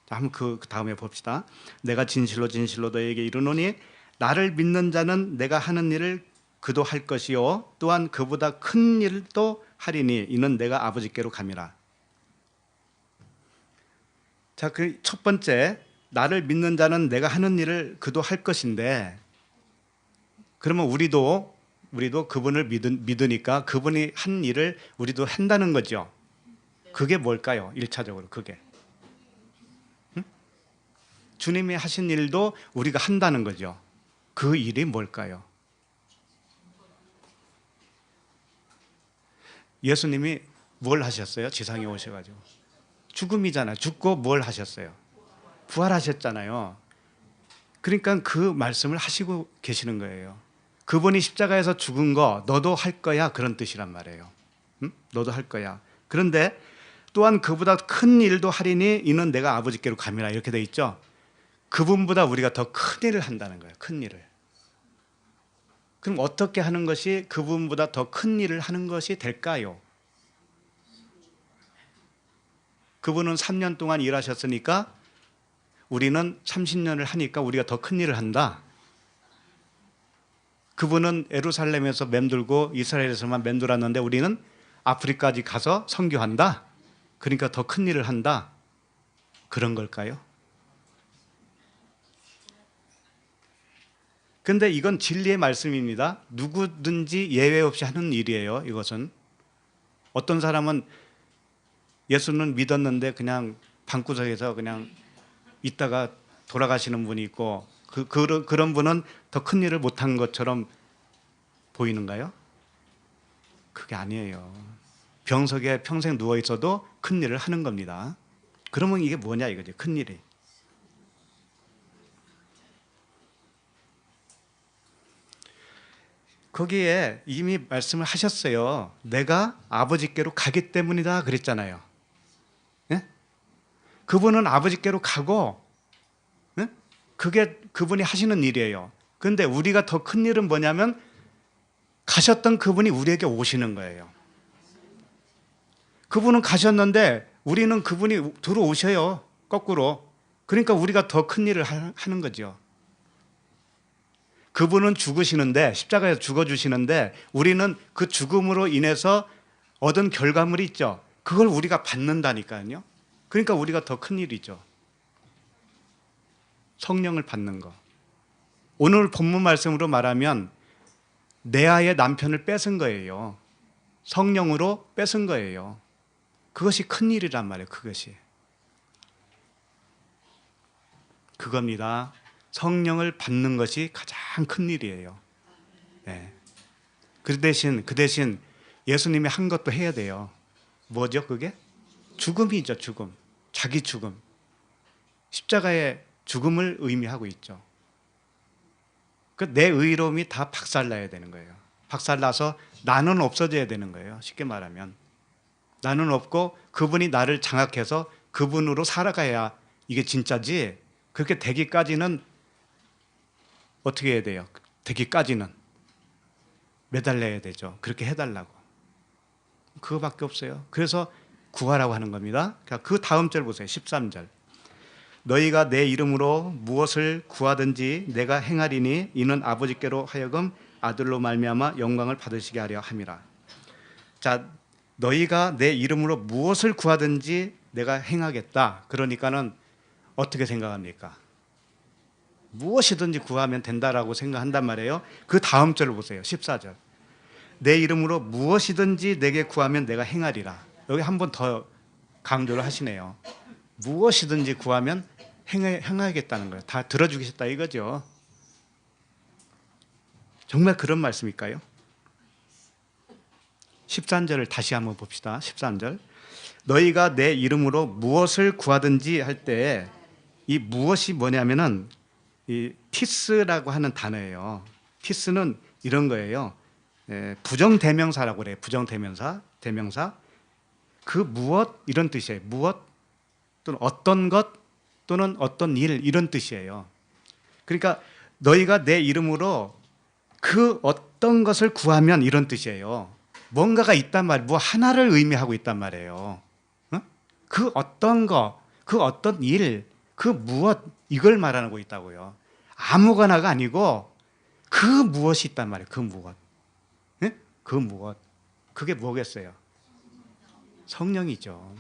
한번 그 다음에 봅시다. 내가 진실로 진실로 너에게 이르노니 나를 믿는 자는 내가 하는 일을 그도 할 것이요 또한 그보다 큰 일도 하리니 이는 내가 아버지께로 감이라. 자, 그 첫 번째, 나를 믿는 자는 내가 하는 일을 그도 할 것인데, 그러면 우리도 그분을 믿으니까 그분이 한 일을 우리도 한다는 거죠. 그게 뭘까요? 1차적으로 그게. 응? 주님이 하신 일도 우리가 한다는 거죠. 그 일이 뭘까요? 예수님이 뭘 하셨어요? 지상에 오셔가지고. 죽음이잖아요. 죽고 뭘 하셨어요? 부활하셨잖아요. 그러니까 그 말씀을 하시고 계시는 거예요. 그분이 십자가에서 죽은 거 너도 할 거야, 그런 뜻이란 말이에요. 응? 너도 할 거야. 그런데 또한 그보다 큰 일도 하리니 이는 내가 아버지께로 감이라, 이렇게 돼 있죠. 그분보다 우리가 더 큰 일을 한다는 거예요. 큰 일을. 그럼 어떻게 하는 것이 그분보다 더 큰 일을 하는 것이 될까요? 그분은 3년 동안 일하셨으니까 우리는 30년을 하니까 우리가 더 큰 일을 한다. 그분은 예루살렘에서 맴돌고 이스라엘에서만 맴돌았는데 우리는 아프리카까지 가서 선교한다. 그러니까 더 큰 일을 한다. 그런 걸까요? 근데 이건 진리의 말씀입니다. 누구든지 예외 없이 하는 일이에요. 이것은 어떤 사람은 예수는 믿었는데 그냥 방구석에서 그냥 있다가 돌아가시는 분이 있고, 그런 분은 더 큰 일을 못한 것처럼 보이는가요? 그게 아니에요. 병석에 평생 누워 있어도 큰 일을 하는 겁니다. 그러면 이게 뭐냐 이거죠. 큰 일이. 거기에 이미 말씀을 하셨어요. 내가 아버지께로 가기 때문이다 그랬잖아요. 예? 그분은 아버지께로 가고, 예? 그게 그분이 하시는 일이에요. 그런데 우리가 더 큰 일은 뭐냐면 가셨던 그분이 우리에게 오시는 거예요. 그분은 가셨는데 우리는 그분이 들어오셔요. 거꾸로. 그러니까 우리가 더 큰 일을 하는 거죠. 그분은 죽으시는데, 십자가에서 죽어주시는데 우리는 그 죽음으로 인해서 얻은 결과물이 있죠. 그걸 우리가 받는다니까요. 그러니까 우리가 더 큰일이죠. 성령을 받는 거. 오늘 본문 말씀으로 말하면 레아의 남편을 뺏은 거예요. 성령으로 뺏은 거예요. 그것이 큰일이란 말이에요. 그겁니다. 성령을 받는 것이 가장 큰일이에요. 네. 그 대신 예수님이 한 것도 해야 돼요. 뭐죠 그게? 죽음이죠. 죽음. 자기 죽음. 십자가의 죽음을 의미하고 있죠. 내 의로움이 다 박살나야 되는 거예요. 박살나서 나는 없어져야 되는 거예요. 쉽게 말하면 나는 없고 그분이 나를 장악해서 그분으로 살아가야 이게 진짜지. 그렇게 되기까지는 어떻게 해야 돼요? 되기까지는 매달려야 되죠. 그렇게 해달라고. 그거밖에 없어요. 그래서 구하라고 하는 겁니다. 그 다음 절 보세요. 13절. 너희가 내 이름으로 무엇을 구하든지 내가 행하리니 이는 아버지께로 하여금 아들로 말미암아 영광을 받으시게 하려 함이라. 자, 너희가 내 이름으로 무엇을 구하든지 내가 행하겠다. 그러니까는 어떻게 생각합니까? 무엇이든지 구하면 된다라고 생각한단 말이에요. 그 다음 절을 보세요. 14절. 내 이름으로 무엇이든지 내게 구하면 내가 행하리라. 여기 한 번 더 강조를 하시네요. 무엇이든지 구하면 행하겠다는 거예요. 다 들어주겠다 이거죠. 정말 그런 말씀일까요? 13절을 다시 한번 봅시다. 13절. 너희가 내 이름으로 무엇을 구하든지 할 때 이 무엇이 뭐냐면은 이 티스라고 하는 단어예요. 티스는 이런 거예요. 부정대명사라고 그래요. 부정대명사, 대명사. 그 무엇 이런 뜻이에요. 무엇 또는 어떤 것 또는 어떤 일 이런 뜻이에요. 그러니까 너희가 내 이름으로 그 어떤 것을 구하면 이런 뜻이에요. 뭔가가 있단 말이에요. 뭐 하나를 의미하고 있단 말이에요. 그 어떤 거, 그 어떤 일, 그 무엇 이걸 말하고 있다고요. 아무거나가 아니고 그 무엇이 있단 말이에요. 그 무엇. 그 무엇. 그게 뭐겠어요? 성령이죠.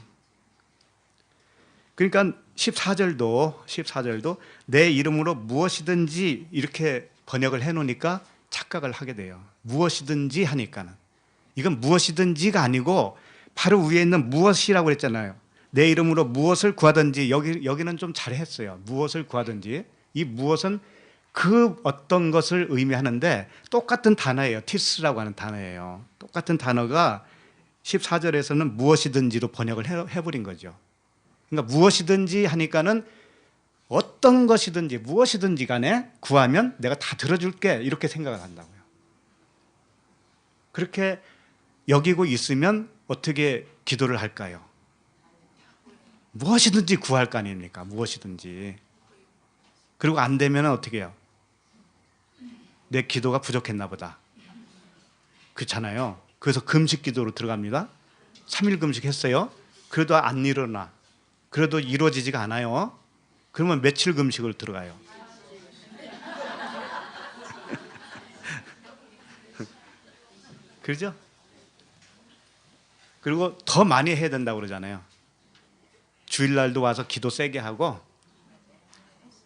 그러니까 14절도 내 이름으로 무엇이든지 이렇게 번역을 해놓으니까 착각을 하게 돼요. 무엇이든지 하니까는. 이건 무엇이든지가 아니고 바로 위에 있는 무엇이라고 그랬잖아요. 내 이름으로 무엇을 구하든지 여기는 좀 잘했어요. 무엇을 구하든지. 이 무엇은 그 어떤 것을 의미하는데 똑같은 단어예요. 티스라고 하는 단어예요. 똑같은 단어가 14절에서는 무엇이든지로 번역을 해버린 거죠. 그러니까 무엇이든지 하니까는 어떤 것이든지 무엇이든지 간에 구하면 내가 다 들어줄게 이렇게 생각을 한다고요. 그렇게 여기고 있으면 어떻게 기도를 할까요? 무엇이든지 구할 거 아닙니까? 무엇이든지. 그리고 안 되면 어떻게 해요? 내 기도가 부족했나 보다. 그렇잖아요. 그래서 금식 기도로 들어갑니다. 3일 금식했어요. 그래도 안 일어나. 그래도 이루어지지가 않아요. 그러면 며칠 금식으로 들어가요? 그렇죠? 그리고 더 많이 해야 된다고 그러잖아요. 주일날도 와서 기도 세게 하고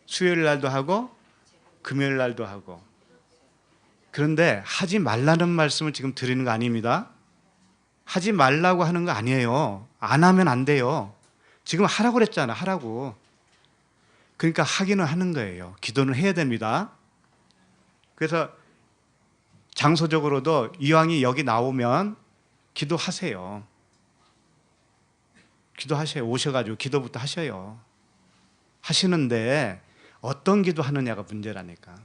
수요일날도 하고 금요일날도 하고. 그런데 하지 말라는 말씀을 지금 드리는 거 아닙니다. 하지 말라고 하는 거 아니에요. 안 하면 안 돼요. 지금 하라고 그랬잖아. 하라고. 그러니까 하기는 하는 거예요. 기도는 해야 됩니다. 그래서 장소적으로도 이왕이 여기 나오면 기도하세요. 기도하셔요. 오셔가지고 기도부터 하셔요. 하시는데 어떤 기도 하느냐가 문제라니까.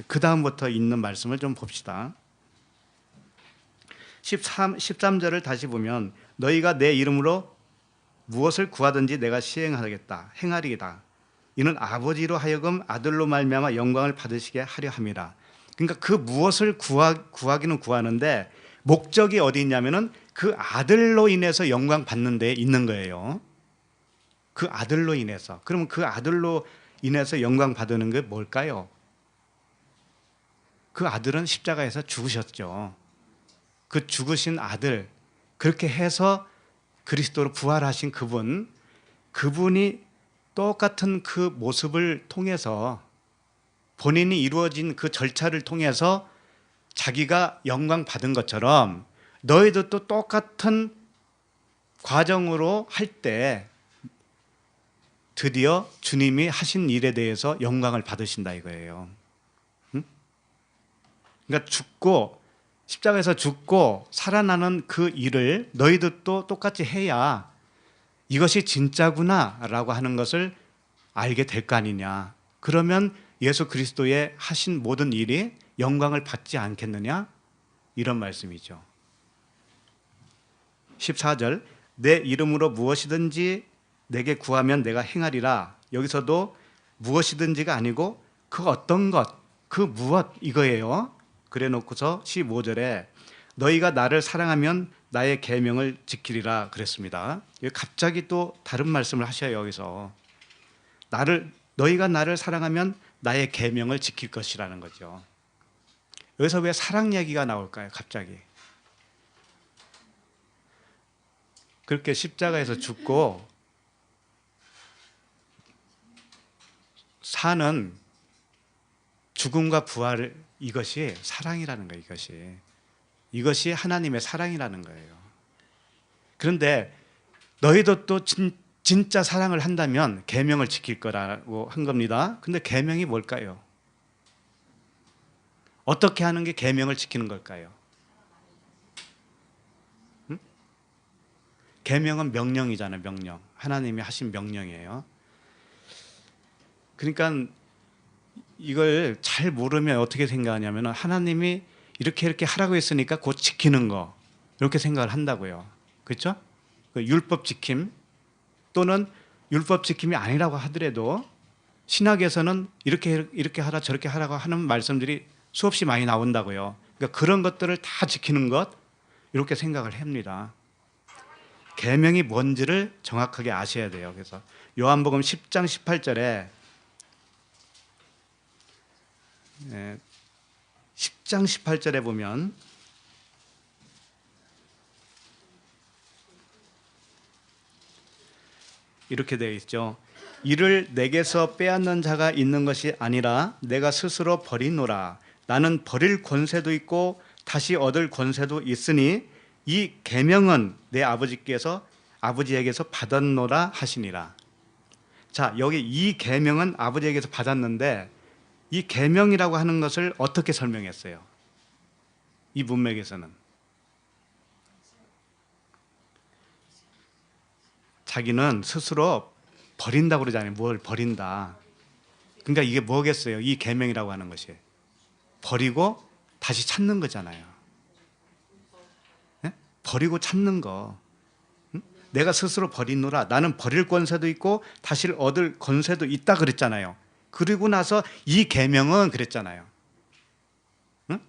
그 다음부터 있는 말씀을 좀 봅시다. 13절을 다시 보면 너희가 내 이름으로 무엇을 구하든지 내가 시행하겠다. 행하리이다. 이는 아버지로 하여금 아들로 말미암아 영광을 받으시게 하려 함이라. 그러니까 그 무엇을 구하기는 구하는데 목적이 어디 있냐면은 그 아들로 인해서 영광 받는 데 있는 거예요. 그 아들로 인해서. 그러면 그 아들로 인해서 영광 받는 게 뭘까요? 그 아들은 십자가에서 죽으셨죠. 그 죽으신 아들, 그렇게 해서 그리스도로 부활하신 그분이 똑같은 그 모습을 통해서 본인이 이루어진 그 절차를 통해서 자기가 영광 받은 것처럼 너희도 또 똑같은 과정으로 할 때 드디어 주님이 하신 일에 대해서 영광을 받으신다 이거예요. 응? 그러니까 십자가에서 죽고 살아나는 그 일을 너희도 또 똑같이 해야 이것이 진짜구나라고 하는 것을 알게 될 거 아니냐. 그러면 예수 그리스도의 하신 모든 일이 영광을 받지 않겠느냐? 이런 말씀이죠. 14절, 내 이름으로 무엇이든지 내게 구하면 내가 행하리라. 여기서도 무엇이든지가 아니고 그 어떤 것, 그 무엇 이거예요. 그래 놓고서 15절에 너희가 나를 사랑하면 나의 계명을 지키리라 그랬습니다. 갑자기 또 다른 말씀을 하셔요. 여기서 너희가 나를 사랑하면 나의 계명을 지킬 것이라는 거죠. 여기서 왜 사랑 얘기가 나올까요? 갑자기 그렇게 십자가에서 죽고 사는 죽음과 부활, 이것이 사랑이라는 거예요. 이것이 하나님의 사랑이라는 거예요. 그런데 너희도 또 진짜 사랑을 한다면 계명을 지킬 거라고 한 겁니다. 근데 계명이 뭘까요? 어떻게 하는 게 계명을 지키는 걸까요? 응? 계명은 명령이잖아요. 명령. 하나님이 하신 명령이에요. 그러니까 이걸 잘 모르면 어떻게 생각하냐면 하나님이 이렇게 하라고 했으니까 곧 지키는 거, 이렇게 생각을 한다고요. 그렇죠? 그 율법 지킴 또는 율법 지킴이 아니라고 하더라도 신학에서는 이렇게 하라 저렇게 하라고 하는 말씀들이 수없이 많이 나온다고요. 그러니까 그런 것들을 다 지키는 것, 이렇게 생각을 합니다. 계명이 뭔지를 정확하게 아셔야 돼요. 그래서 요한복음 10장 18절에 10장 18절에 보면 이렇게 되어 있죠. 이를 내게서 빼앗는 자가 있는 것이 아니라 내가 스스로 버리노라. 나는 버릴 권세도 있고 다시 얻을 권세도 있으니 이 계명은 내 아버지에게서 받았노라 하시니라. 자, 여기 이 계명은 아버지에게서 받았는데 이 계명이라고 하는 것을 어떻게 설명했어요? 이 문맥에서는 자기는 스스로 버린다고 그러잖아요. 뭘 버린다. 그러니까 이게 뭐겠어요? 이 계명이라고 하는 것이 버리고 다시 찾는 거잖아요. 네? 버리고 찾는 거. 응? 내가 스스로 버리노라. 나는 버릴 권세도 있고 다시 얻을 권세도 있다 그랬잖아요. 그리고 나서 이 계명은 그랬잖아요. 응?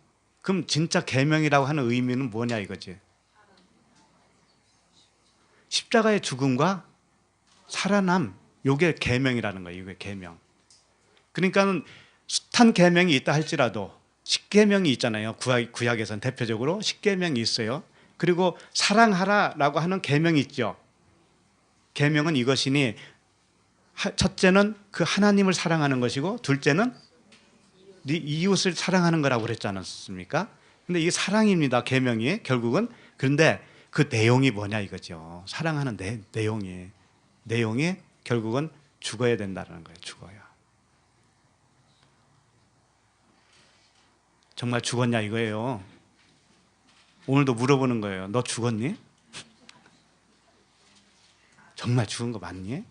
그럼 진짜 계명이라고 하는 의미는 뭐냐 이거지. 십자가의 죽음과 살아남, 이게 계명이라는 거예요. 이게 계명. 그러니까 숱한 계명이 있다 할지라도 십계명이 있잖아요. 구약에서는 대표적으로 십계명이 있어요. 그리고 사랑하라라고 하는 계명이 있죠. 계명은 이것이니 첫째는 그 하나님을 사랑하는 것이고 둘째는 네 이웃을 사랑하는 거라고 그랬지 않았습니까? 근데 이게 사랑입니다. 계명이 결국은. 그런데 그 내용이 뭐냐 이거죠. 사랑하는 내용이 결국은 죽어야 된다는 거예요. 죽어야. 정말 죽었냐 이거예요. 오늘도 물어보는 거예요. 너 죽었니? 정말 죽은 거 맞니?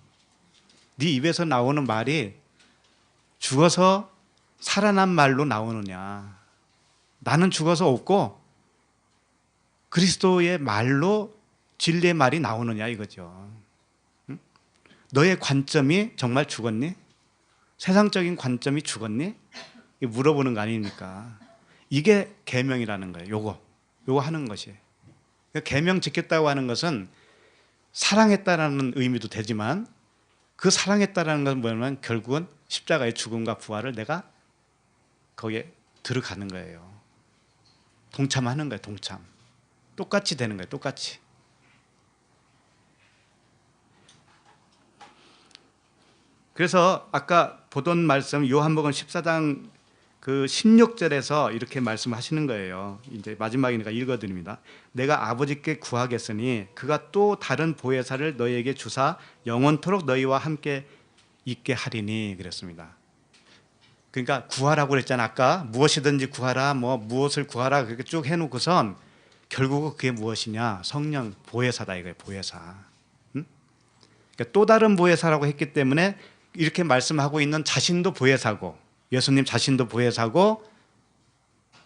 네 입에서 나오는 말이 죽어서 살아난 말로 나오느냐? 나는 죽어서 없고 그리스도의 말로 진리의 말이 나오느냐 이거죠. 응? 너의 관점이 정말 죽었니? 세상적인 관점이 죽었니? 물어보는 거 아닙니까? 이게 계명이라는 거예요. 요거 하는 것이. 계명 지켰다고 하는 것은 사랑했다라는 의미도 되지만 그 사랑했다라는 것은 뭐냐면 결국은 십자가의 죽음과 부활을 내가 거기에 들어가는 거예요. 동참하는 거예요. 동참. 똑같이 되는 거예요. 똑같이. 그래서 아까 보던 말씀 요한복음 14장 그 16절에서 이렇게 말씀하시는 거예요. 이제 마지막이니까 읽어드립니다. 내가 아버지께 구하겠으니 그가 또 다른 보혜사를 너희에게 주사 영원토록 너희와 함께 있게 하리니 그랬습니다. 그러니까 구하라고 그랬잖아. 아까 무엇이든지 구하라, 뭐 무엇을 구하라 그렇게 쭉 해놓고선 결국은 그게 무엇이냐? 성령 보혜사다 이거예요. 보혜사. 응? 그러니까 또 다른 보혜사라고 했기 때문에 이렇게 말씀하고 있는 자신도 보혜사고 예수님 자신도 보혜사고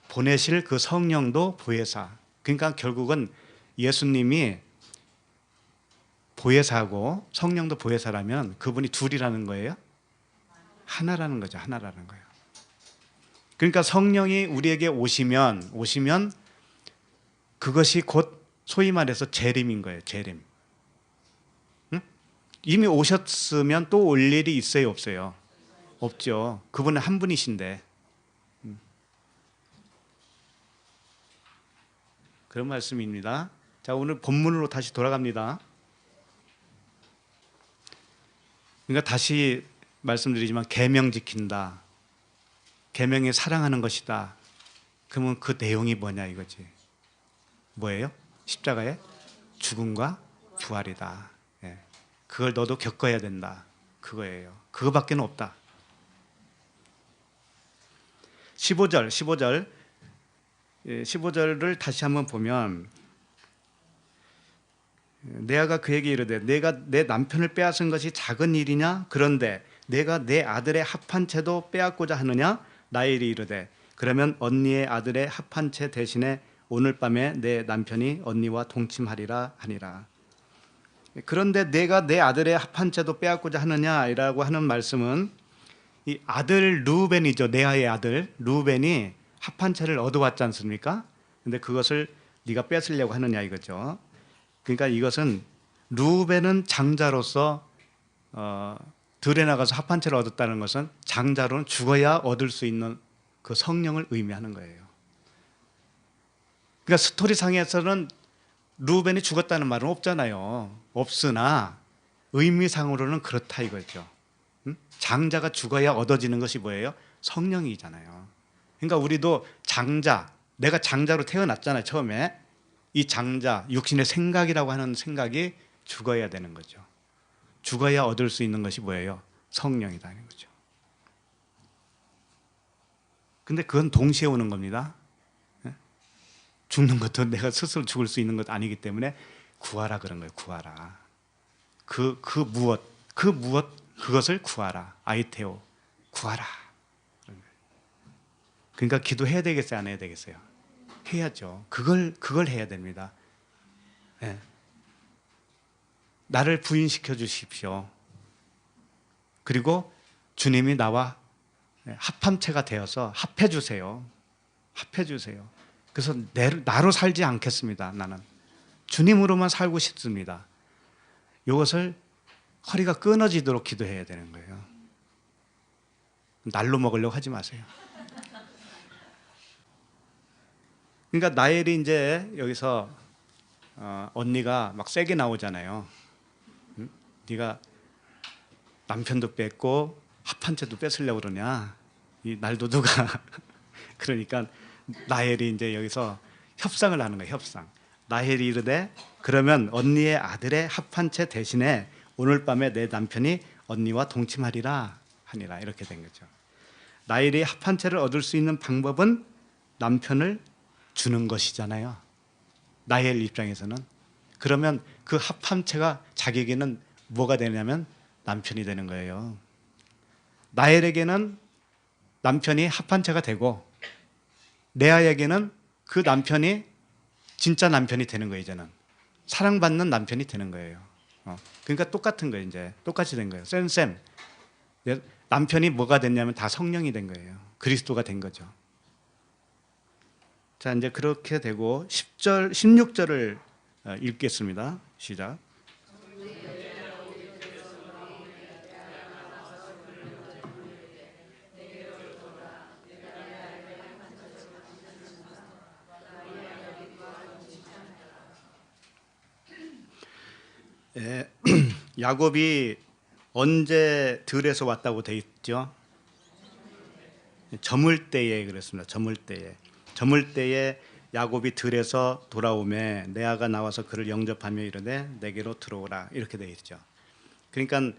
보내실 그 성령도 보혜사. 그러니까 결국은 예수님이 보혜사고 성령도 보혜사라면 그분이 둘이라는 거예요? 하나라는 거죠. 하나라는 거예요. 그러니까 성령이 우리에게 오시면 그것이 곧 소위 말해서 재림인 거예요. 재림. 응? 이미 오셨으면 또 올 일이 있어요? 없어요? 없죠. 그분은 한 분이신데. 그런 말씀입니다. 자, 오늘 본문으로 다시 돌아갑니다. 그러니까 다시 말씀드리지만 계명 지킨다. 계명이 사랑하는 것이다. 그러면 그 내용이 뭐냐 이거지. 뭐예요? 십자가의 죽음과 부활이다. 예. 그걸 너도 겪어야 된다. 그거예요. 그거밖에 없다. 15절을 다시 한번 보면 레아가 그에게 이르되 내가 내 남편을 빼앗은 것이 작은 일이냐? 그런데 내가 내 아들의 합한 채도 빼앗고자 하느냐? 라헬이 이르되 그러면 언니의 아들의 합한 채 대신에 오늘 밤에 내 남편이 언니와 동침하리라 하니라. 그런데 내가 내 아들의 합한 채도 빼앗고자 하느냐라고 하는 말씀은 이 아들 루벤이죠. 레아의 아들 루벤이 합한 채를 얻어왔지 않습니까? 근데 그것을 네가 뺏으려고 하느냐 이거죠. 그러니까 이것은 루벤은 장자로서 들에 나가서 합한 채를 얻었다는 것은 장자로는 죽어야 얻을 수 있는 그 성령을 의미하는 거예요. 그러니까 스토리상에서는 루벤이 죽었다는 말은 없잖아요. 없으나 의미상으로는 그렇다 이거죠. 장자가 죽어야 얻어지는 것이 뭐예요? 성령이잖아요. 그러니까 우리도 장자, 내가 장자로 태어났잖아요. 처음에 이 장자, 육신의 생각이라고 하는 생각이 죽어야 되는 거죠. 죽어야 얻을 수 있는 것이 뭐예요? 성령이라는 거죠. 근데 그건 동시에 오는 겁니다. 죽는 것도 내가 스스로 죽을 수 있는 것 아니기 때문에 구하라 그런 거예요. 구하라. 그것을 구하라. 아이테오 구하라. 그러니까 기도해야 되겠어요? 안 해야 되겠어요? 해야죠. 그걸 해야 됩니다. 네. 나를 부인시켜 주십시오. 그리고 주님이 나와 합함체가 되어서 합해 주세요. 합해 주세요. 그래서 나로 살지 않겠습니다. 나는 주님으로만 살고 싶습니다. 이것을 허리가 끊어지도록 기도해야 되는 거예요. 날로 먹으려고 하지 마세요. 그러니까 나엘이 이제 여기서 언니가 막 세게 나오잖아요. 네가 남편도 뺐고 합한 채도 뺏으려고 그러냐? 이 날도 누가 그러니까 나엘이 이제 여기서 협상을 하는 거예요. 협상. 나엘이 이르되 그러면 언니의 아들의 합한 채 대신에 오늘 밤에 내 남편이 언니와 동침하리라 하니라 이렇게 된 거죠. 나엘이 합한 채를 얻을 수 있는 방법은 남편을 주는 것이잖아요. 나엘 입장에서는. 그러면 그 합한 채가 자기에게는 뭐가 되냐면 남편이 되는 거예요. 나엘에게는 남편이 합한 채가 되고 레아에게는 그 남편이 진짜 남편이 되는 거예요. 이제는 사랑받는 남편이 되는 거예요. 그러니까 똑같은 거예요. 이제 똑같이 된 거예요. 쌤 남편이 뭐가 됐냐면 다 성령이 된 거예요. 그리스도가 된 거죠. 자, 이제 그렇게 되고 10절, 16절을 읽겠습니다. 시작. 예, 야곱이 언제 들에서 왔다고 돼 있죠? 저물 때에 그랬습니다. 저물 때에 야곱이 들에서 돌아오매 레아가 나와서 그를 영접하며 이르되 내게로 들어오라 이렇게 돼 있죠. 그러니까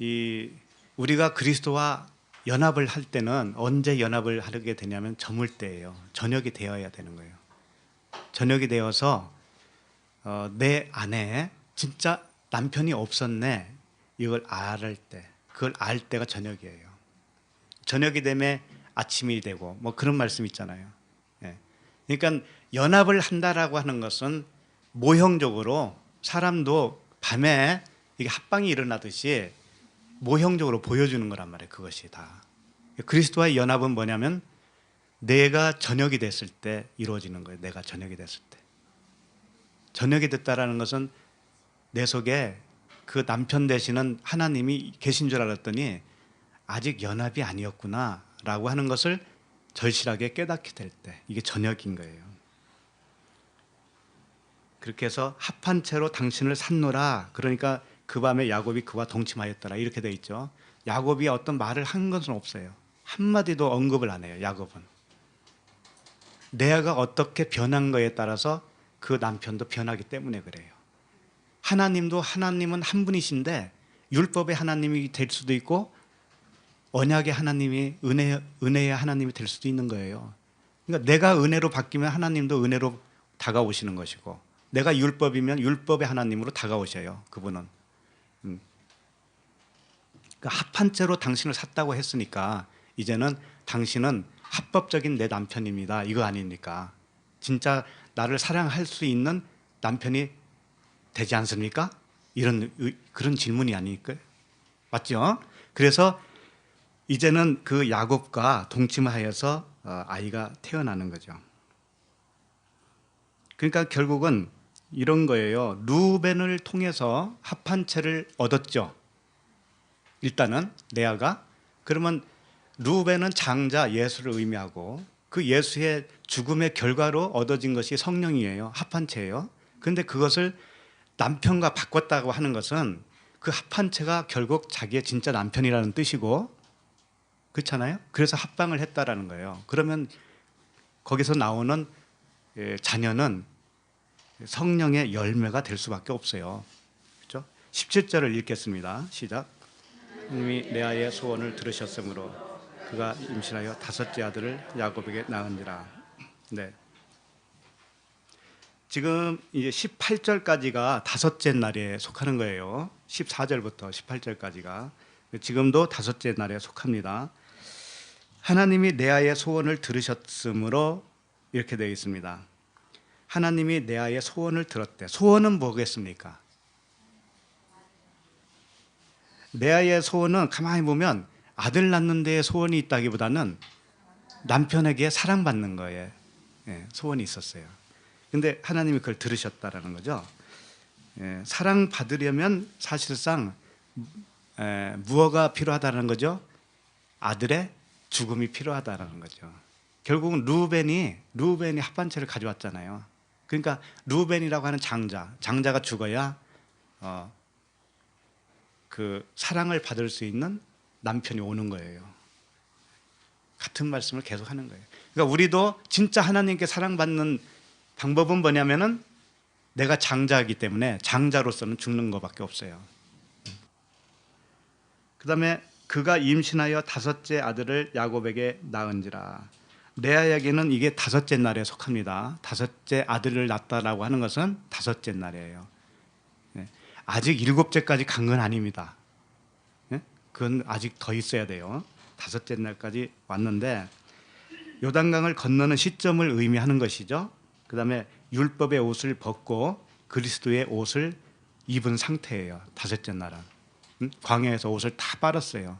이 우리가 그리스도와 연합을 할 때는 언제 연합을 하게 되냐면 저물 때예요. 저녁이 되어야 되는 거예요. 저녁이 되어서 내 안에 진짜 남편이 없었네 이걸 알 때, 그걸 알 때가 저녁이에요. 저녁이 되면 아침이 되고 뭐 그런 말씀 있잖아요. 예. 그러니까 연합을 한다라고 하는 것은 모형적으로 사람도 밤에 이게 합방이 일어나듯이 모형적으로 보여주는 거란 말이에요. 그것이 다. 그리스도와의 연합은 뭐냐면 내가 저녁이 됐을 때 이루어지는 거예요. 내가 저녁이 됐을 때. 저녁이 됐다라는 것은 내 속에 그 남편 되시는 하나님이 계신 줄 알았더니 아직 연합이 아니었구나 라고 하는 것을 절실하게 깨닫게 될 때, 이게 저녁인 거예요. 그렇게 해서 합한 채로 당신을 샀노라. 그러니까 그 밤에 야곱이 그와 동침하였더라 이렇게 돼 있죠. 야곱이 어떤 말을 한 것은 없어요. 한마디도 언급을 안 해요. 야곱은 레아가 어떻게 변한 거에 따라서 그 남편도 변하기 때문에 그래요. 하나님은 한 분이신데 율법의 하나님이 될 수도 있고 언약의 하나님이 은혜의 하나님이 될 수도 있는 거예요. 그러니까 내가 은혜로 바뀌면 하나님도 은혜로 다가오시는 것이고, 내가 율법이면 율법의 하나님으로 다가오셔요. 그분은. 그러니까 합한 채로 당신을 샀다고 했으니까 이제는 당신은 합법적인 내 남편입니다. 이거 아닙니까? 진짜 나를 사랑할 수 있는 남편이 되지 않습니까? 그런 질문이 아닐까요? 맞죠? 그래서 이제는 그 야곱과 동침하여서 아이가 태어나는 거죠. 그러니까 결국은 이런 거예요. 루벤을 통해서 합한 채를 얻었죠. 일단은 레아가. 그러면 루벤은 장자 예수를 의미하고 그 예수의 죽음의 결과로 얻어진 것이 성령이에요. 합한 채예요. 그런데 그것을 남편과 바꿨다고 하는 것은 그 합한 채가 결국 자기의 진짜 남편이라는 뜻이고, 그렇잖아요. 그래서 합방을 했다라는 거예요. 그러면 거기서 나오는 자녀는 성령의 열매가 될 수밖에 없어요. 그렇죠? 17절을 읽겠습니다. 시작. 하나님이 레아의 소원을 들으셨으므로 그가 임신하여 다섯째 아들을 야곱에게 낳은지라. 네. 지금 이제 18절까지가 다섯째 날에 속하는 거예요. 14절부터 18절까지가 지금도 다섯째 날에 속합니다. 하나님이 레아의 소원을 들으셨으므로 이렇게 되어 있습니다. 하나님이 레아의 소원을 들었대. 소원은 뭐겠습니까? 레아의 소원은 가만히 보면 아들 낳는 데에 소원이 있다기보다는 남편에게 사랑받는 거에 소원이 있었어요. 근데 하나님이 그걸 들으셨다라는 거죠. 사랑받으려면 사실상 무엇가 필요하다는 거죠? 아들의 죽음이 필요하다는 거죠. 결국은 루벤이 합반체를 가져왔잖아요. 그러니까 루벤이라고 하는 장자가 죽어야 그 사랑을 받을 수 있는 남편이 오는 거예요. 같은 말씀을 계속 하는 거예요. 그러니까 우리도 진짜 하나님께 사랑받는 방법은 뭐냐면은 내가 장자이기 때문에 장자로서는 죽는 것밖에 없어요. 그 다음에 그가 임신하여 다섯째 아들을 야곱에게 낳은지라. 레아에게는 이게 다섯째 날에 속합니다. 다섯째 아들을 낳았다라고 하는 것은 다섯째 날이에요. 아직 일곱째까지 간 건 아닙니다. 그건 아직 더 있어야 돼요. 다섯째 날까지 왔는데 요단강을 건너는 시점을 의미하는 것이죠. 그 다음에 율법의 옷을 벗고 그리스도의 옷을 입은 상태예요. 다섯째 날은. 광야에서 옷을 다 빨았어요.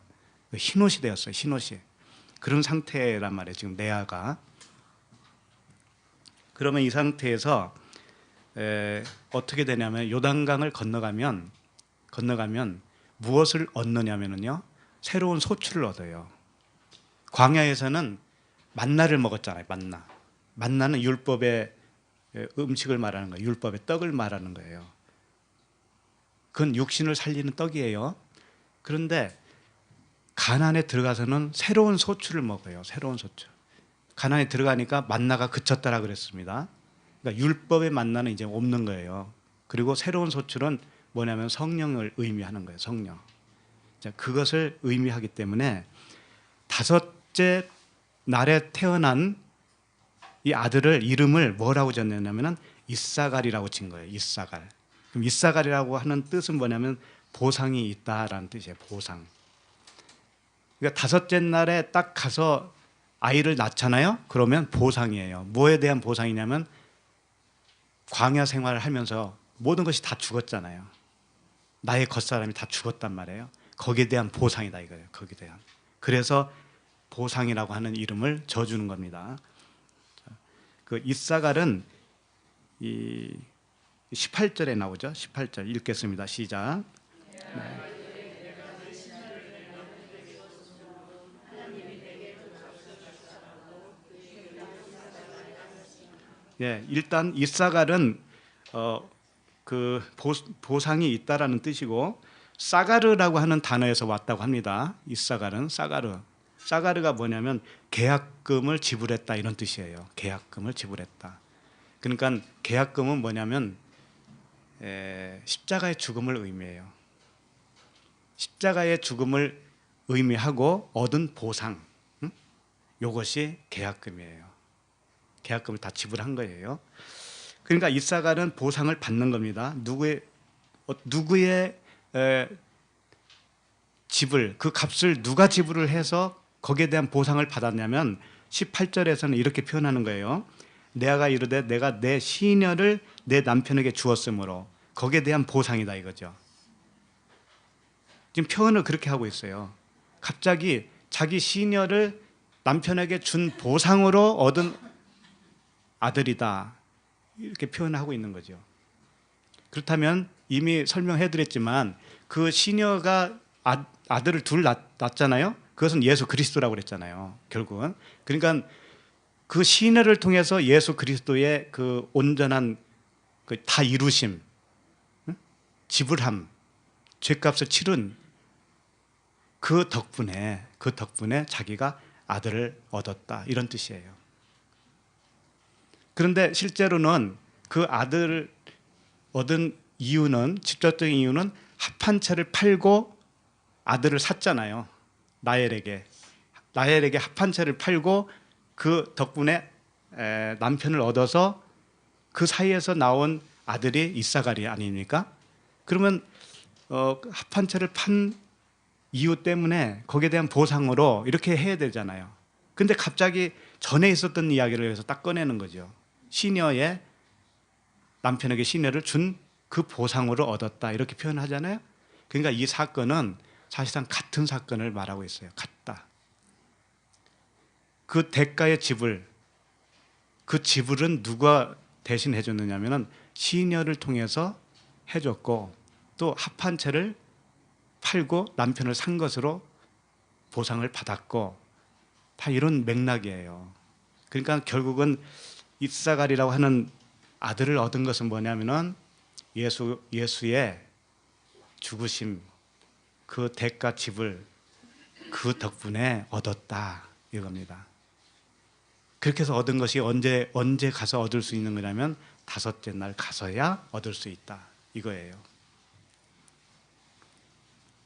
흰옷이 되었어요. 흰옷이. 그런 상태란 말이에요. 지금 레아가. 그러면 이 상태에서 어떻게 되냐면 요단강을 건너가면 무엇을 얻느냐면요, 새로운 소출을 얻어요. 광야에서는 만나를 먹었잖아요. 만나는 율법의 음식을 말하는 거예요. 율법의 떡을 말하는 거예요. 그건 육신을 살리는 떡이에요. 그런데 가나안에 들어가서는 새로운 소출을 먹어요. 새로운 소출. 가나안에 들어가니까 만나가 그쳤다라 그랬습니다. 그러니까 율법의 만나는 이제 없는 거예요. 그리고 새로운 소출은 뭐냐면 성령을 의미하는 거예요. 성령. 자, 그것을 의미하기 때문에 다섯째 날에 태어난 이 아들을 이름을 뭐라고 졌냐면은 이사갈이라고 진 거예요. 이사갈. 그럼 이사갈이라고 하는 뜻은 뭐냐면 보상이 있다라는 뜻이에요. 보상. 그러니까 다섯째 날에 딱 가서 아이를 낳잖아요. 그러면 보상이에요. 뭐에 대한 보상이냐면 광야 생활을 하면서 모든 것이 다 죽었잖아요. 나의 겉사람이 다 죽었단 말이에요. 거기에 대한 보상이다 이거예요. 거기에 대한. 그래서 보상이라고 하는 이름을 져주는 겁니다. 그 이사갈은 이 18절에 나오죠. 18절 읽겠습니다. 시작. 네. 예, 일단 이사갈은 그 보상이 있다라는 뜻이고 사가르라고 하는 단어에서 왔다고 합니다. 이사갈은 사가르. 사가르가 뭐냐면 계약금을 지불했다 이런 뜻이에요. 계약금을 지불했다. 그러니까 계약금은 뭐냐면 십자가의 죽음을 의미해요. 십자가의 죽음을 의미하고 얻은 보상, 이것이 계약금이에요. 계약금을 다 지불한 거예요. 그러니까 이사갈은 보상을 받는 겁니다. 누구의 지불, 그 값을 누가 지불을 해서 거기에 대한 보상을 받았냐면 18절에서는 이렇게 표현하는 거예요. 레아가 이르되 내가 내 시녀를 내 남편에게 주었으므로 거기에 대한 보상이다 이거죠. 지금 표현을 그렇게 하고 있어요. 갑자기 자기 시녀를 남편에게 준 보상으로 얻은 아들이다 이렇게 표현하고 있는 거죠. 그렇다면 이미 설명해드렸지만 그 시녀가 아들을 둘 낳았잖아요. 그것은 예수 그리스도라고 그랬잖아요. 결국은. 그러니까 그 시녀를 통해서 예수 그리스도의 그 온전한 그 다 이루심, 지불함, 죄값을 치른 그 덕분에 자기가 아들을 얻었다 이런 뜻이에요. 그런데 실제로는 그 아들을 얻은 이유는 직접적인 이유는 합한 채를 팔고 아들을 샀잖아요. 라헬에게 합한 채를 팔고 그 덕분에 남편을 얻어서 그 사이에서 나온 아들이 이사갈이 아닙니까? 그러면 합한 채를 판 이유 때문에 거기에 대한 보상으로 이렇게 해야 되잖아요. 근데 갑자기 전에 있었던 이야기를 여기서 딱 꺼내는 거죠. 시녀의 남편에게 시녀를 준 그 보상으로 얻었다 이렇게 표현하잖아요. 그러니까 이 사건은 사실상 같은 사건을 말하고 있어요. 같다. 그 대가의 지불, 그 지불은 누가 대신 해줬느냐면은 시녀를 통해서 해줬고 또 합한 채를 팔고 남편을 산 것으로 보상을 받았고 다 이런 맥락이에요. 그러니까 결국은 이사갈이라고 하는 아들을 얻은 것은 뭐냐면은 예수의 죽으심, 그 대가 지불, 그 덕분에 얻었다 이겁니다. 그렇게 해서 얻은 것이 언제 가서 얻을 수 있는 거냐면 다섯째 날 가서야 얻을 수 있다 이거예요.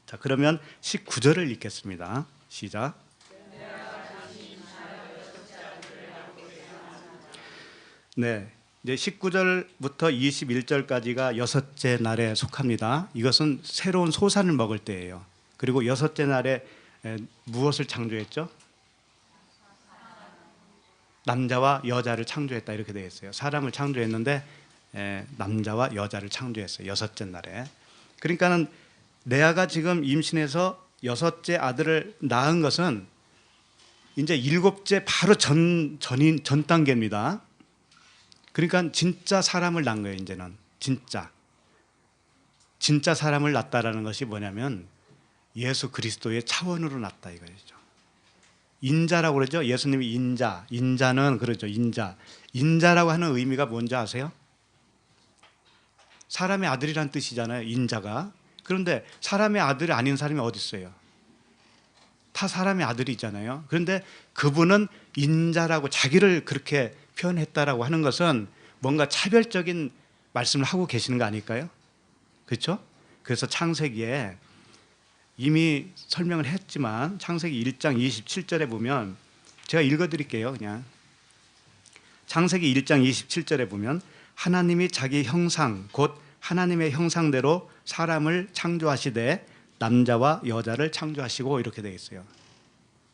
자, 그러면 19절을 읽겠습니다. 시작. 네, 이제 19절부터 21절까지가 여섯째 날에 속합니다. 이것은 새로운 소산을 먹을 때예요. 그리고 여섯째 날에 무엇을 창조했죠? 남자와 여자를 창조했다 이렇게 되어 있어요. 사람을 창조했는데 남자와 여자를 창조했어요. 여섯째 날에. 그러니까는 레아가 지금 임신해서 여섯째 아들을 낳은 것은 이제 일곱째 바로 전 단계입니다. 그러니까 진짜 사람을 낳은 거예요. 이제는 진짜 사람을 낳았다라는 것이 뭐냐면 예수 그리스도의 차원으로 낳았다 이거죠. 인자라고 그러죠. 예수님이 인자는 그러죠. 인자라고 하는 의미가 뭔지 아세요? 사람의 아들이란 뜻이잖아요. 인자가. 그런데 사람의 아들이 아닌 사람이 어디 있어요? 다 사람의 아들이잖아요. 그런데 그분은 인자라고 자기를 그렇게 표현했다라고 하는 것은 뭔가 차별적인 말씀을 하고 계시는 거 아닐까요? 그렇죠? 그래서 창세기에 이미 설명을 했지만 창세기 1장 27절에 보면 제가 읽어드릴게요. 그냥 창세기 1장 27절에 보면 하나님이 자기 형상 곧 하나님의 형상대로 사람을 창조하시되 남자와 여자를 창조하시고 이렇게 되어 있어요.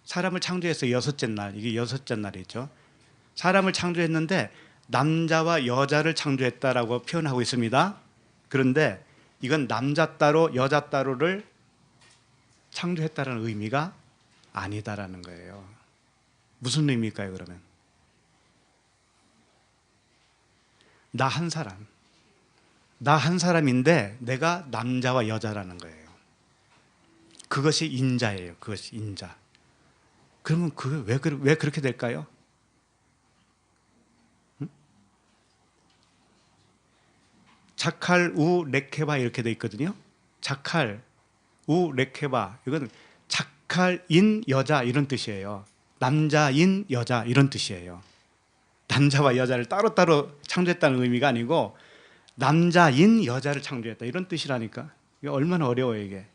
사람을 창조해서 여섯째 날, 이게 여섯째 날이죠. 사람을 창조했는데 남자와 여자를 창조했다라고 표현하고 있습니다. 그런데 이건 남자 따로 여자 따로를 창조했다는 의미가 아니다라는 거예요. 무슨 의미일까요, 그러면? 나 한 사람인데 내가 남자와 여자라는 거예요. 그것이 인자예요. 그것이 인자. 그러면 그게 왜 그렇게 될까요? 자칼 우 레케바 이렇게 돼 있거든요. 자칼 우 레케바, 이건 자칼인 여자 이런 뜻이에요. 남자인 여자 이런 뜻이에요. 남자와 여자를 따로따로 창조했다는 의미가 아니고 남자인 여자를 창조했다 이런 뜻이라니까. 이게 얼마나 어려워요 이게.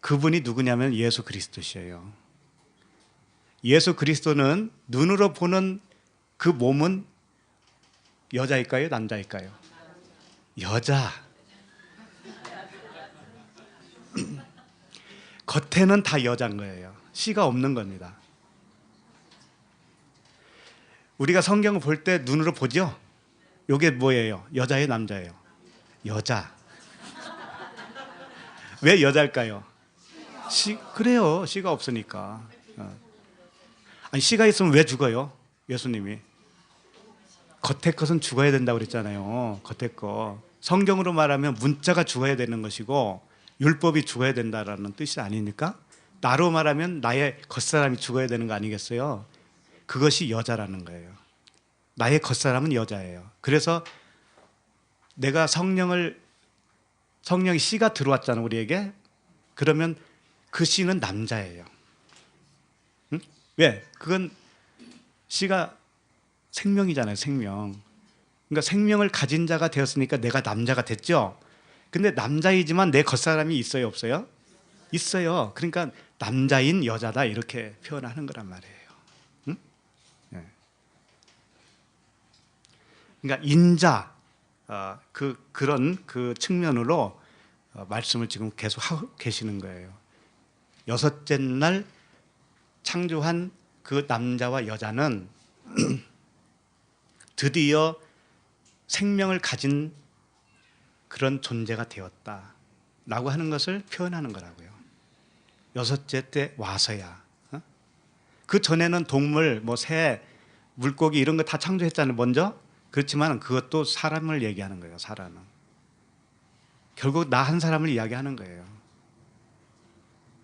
그분이 누구냐면 예수 그리스도시에요. 예수 그리스도는 눈으로 보는 그 몸은 여자일까요? 남자일까요? 여자. 겉에는 다 여자인 거예요. 씨가 없는 겁니다. 우리가 성경을 볼 때 눈으로 보죠? 이게 뭐예요? 여자예요? 남자예요? 여자. 왜 여자일까요? 그래요. 씨가 없으니까. 아니, 씨가 있으면 왜 죽어요? 예수님이. 겉에 것은 죽어야 된다고 그랬잖아요. 겉에 거. 성경으로 말하면 문자가 죽어야 되는 것이고 율법이 죽어야 된다라는 뜻이 아닙니까? 나로 말하면 나의 겉사람이 죽어야 되는 거 아니겠어요? 그것이 여자라는 거예요. 나의 겉사람은 여자예요. 그래서 내가 성령이 씨가 들어왔잖아 우리에게. 그러면 그 씨는 남자예요. 응? 왜? 그건 씨가 생명이잖아요. 생명. 그러니까 생명을 가진 자가 되었으니까 내가 남자가 됐죠. 근데 남자이지만 내 겉사람이 있어요? 없어요? 있어요. 그러니까 남자인 여자다 이렇게 표현하는 거란 말이에요. 응? 네. 그러니까 인자 그런 그 측면으로 말씀을 지금 계속 하고 계시는 거예요. 여섯째 날 창조한 그 남자와 여자는 드디어 생명을 가진 그런 존재가 되었다라고 하는 것을 표현하는 거라고요. 여섯째 때 와서야. 그 전에는 동물, 새, 물고기 이런 거 다 창조했잖아요. 먼저. 그렇지만 그것도 사람을 얘기하는 거예요. 사람은. 결국 나 한 사람을 이야기하는 거예요.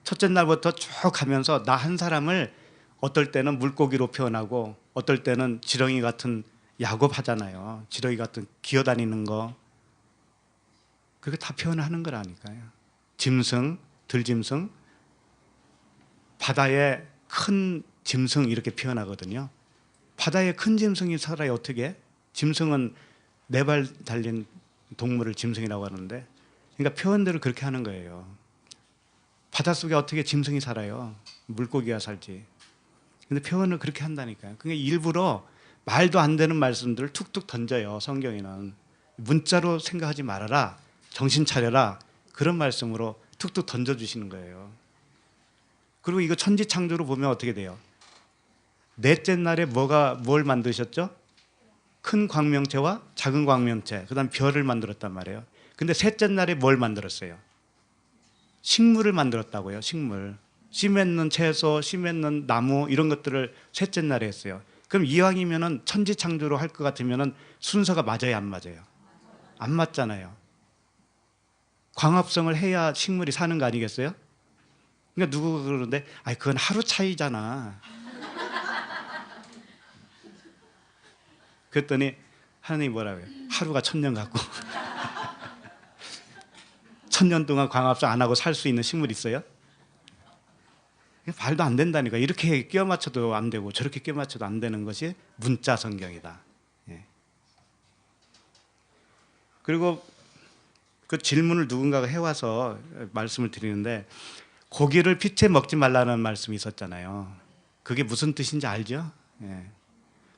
첫째 날부터 쭉 가면서 나 한 사람을 어떨 때는 물고기로 표현하고 어떨 때는 지렁이 같은 야곱하잖아요. 지렁이 같은 기어다니는 거. 그렇게 다 표현하는 거라니까요. 짐승, 들짐승, 바다에 큰 짐승 이렇게 표현하거든요. 바다에 큰 짐승이 살아요. 어떻게? 짐승은 4발 달린 동물을 짐승이라고 하는데, 그러니까 표현대로 그렇게 하는 거예요. 바닷속에 어떻게 짐승이 살아요? 물고기가 살지. 근데 표현을 그렇게 한다니까요. 그러니까 일부러 말도 안 되는 말씀들을 툭툭 던져요. 성경에는. 문자로 생각하지 말아라. 정신 차려라. 그런 말씀으로 툭툭 던져주시는 거예요. 그리고 이거 천지창조로 보면 어떻게 돼요? 넷째 날에 뭘 만드셨죠? 큰 광명체와 작은 광명체, 그 다음 별을 만들었단 말이에요. 근데 셋째 날에 뭘 만들었어요? 식물을 만들었다고요. 식물. 씨 맺는 채소, 씨 맺는 나무 이런 것들을 셋째 날에 했어요. 그럼 이왕이면은 천지창조로 할 것 같으면은 순서가 맞아요, 안 맞아요? 안 맞잖아요. 광합성을 해야 식물이 사는 거 아니겠어요? 그러니까 누구가 그러는데, 그건 하루 차이잖아. 그랬더니 하나님이 뭐라고 해요? 하루가 1000년 같고 1000년 동안 광합성 안 하고 살 수 있는 식물 있어요? 말도 안 된다니까. 이렇게 끼워 맞춰도 안 되고 저렇게 끼워 맞춰도 안 되는 것이 문자 성경이다. 예. 그리고 그 질문을 누군가가 해와서 말씀을 드리는데, 고기를 피채 먹지 말라는 말씀이 있었잖아요. 그게 무슨 뜻인지 알죠? 예.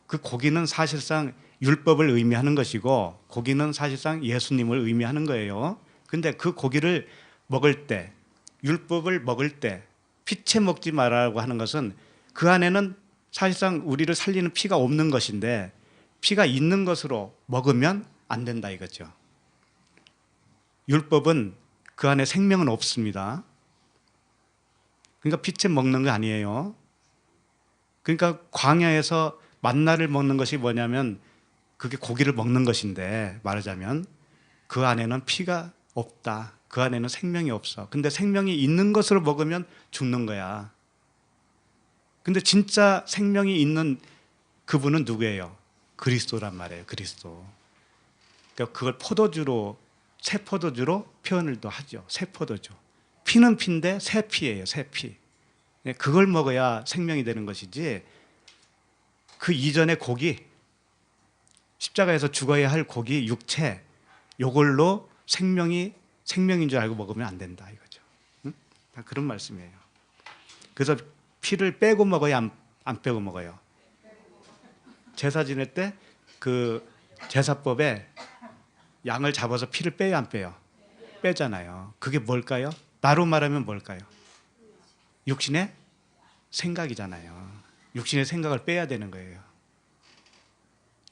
그 고기는 사실상 율법을 의미하는 것이고, 고기는 사실상 예수님을 의미하는 거예요. 근데 그 고기를 먹을 때, 율법을 먹을 때 피채 먹지 말라고 하는 것은 그 안에는 사실상 우리를 살리는 피가 없는 것인데, 피가 있는 것으로 먹으면 안 된다 이거죠. 율법은 그 안에 생명은 없습니다. 그러니까 피채 먹는 거 아니에요. 그러니까 광야에서 만나를 먹는 것이 뭐냐면 그게 고기를 먹는 것인데, 말하자면 그 안에는 피가 없다. 그 안에는 생명이 없어. 근데 생명이 있는 것으로 먹으면 죽는 거야. 근데 진짜 생명이 있는 그분은 누구예요? 그리스도란 말이에요. 그리스도. 그러니까 그걸 포도주로, 새 포도주로 표현을 또 하죠. 새 포도주. 피는 피인데 새 피예요. 새 피. 그걸 먹어야 생명이 되는 것이지, 그 이전의 고기, 십자가에서 죽어야 할 고기, 육체, 요걸로 생명인 줄 알고 먹으면 안 된다 이거죠. 응? 다 그런 말씀이에요. 그래서 피를 빼고 먹어야 안 빼고 먹어요. 제사 지낼 때 그 제사법에 양을 잡아서 피를 빼요, 안 빼요? 빼잖아요. 그게 뭘까요? 나로 말하면 뭘까요? 육신의 생각이잖아요. 육신의 생각을 빼야 되는 거예요.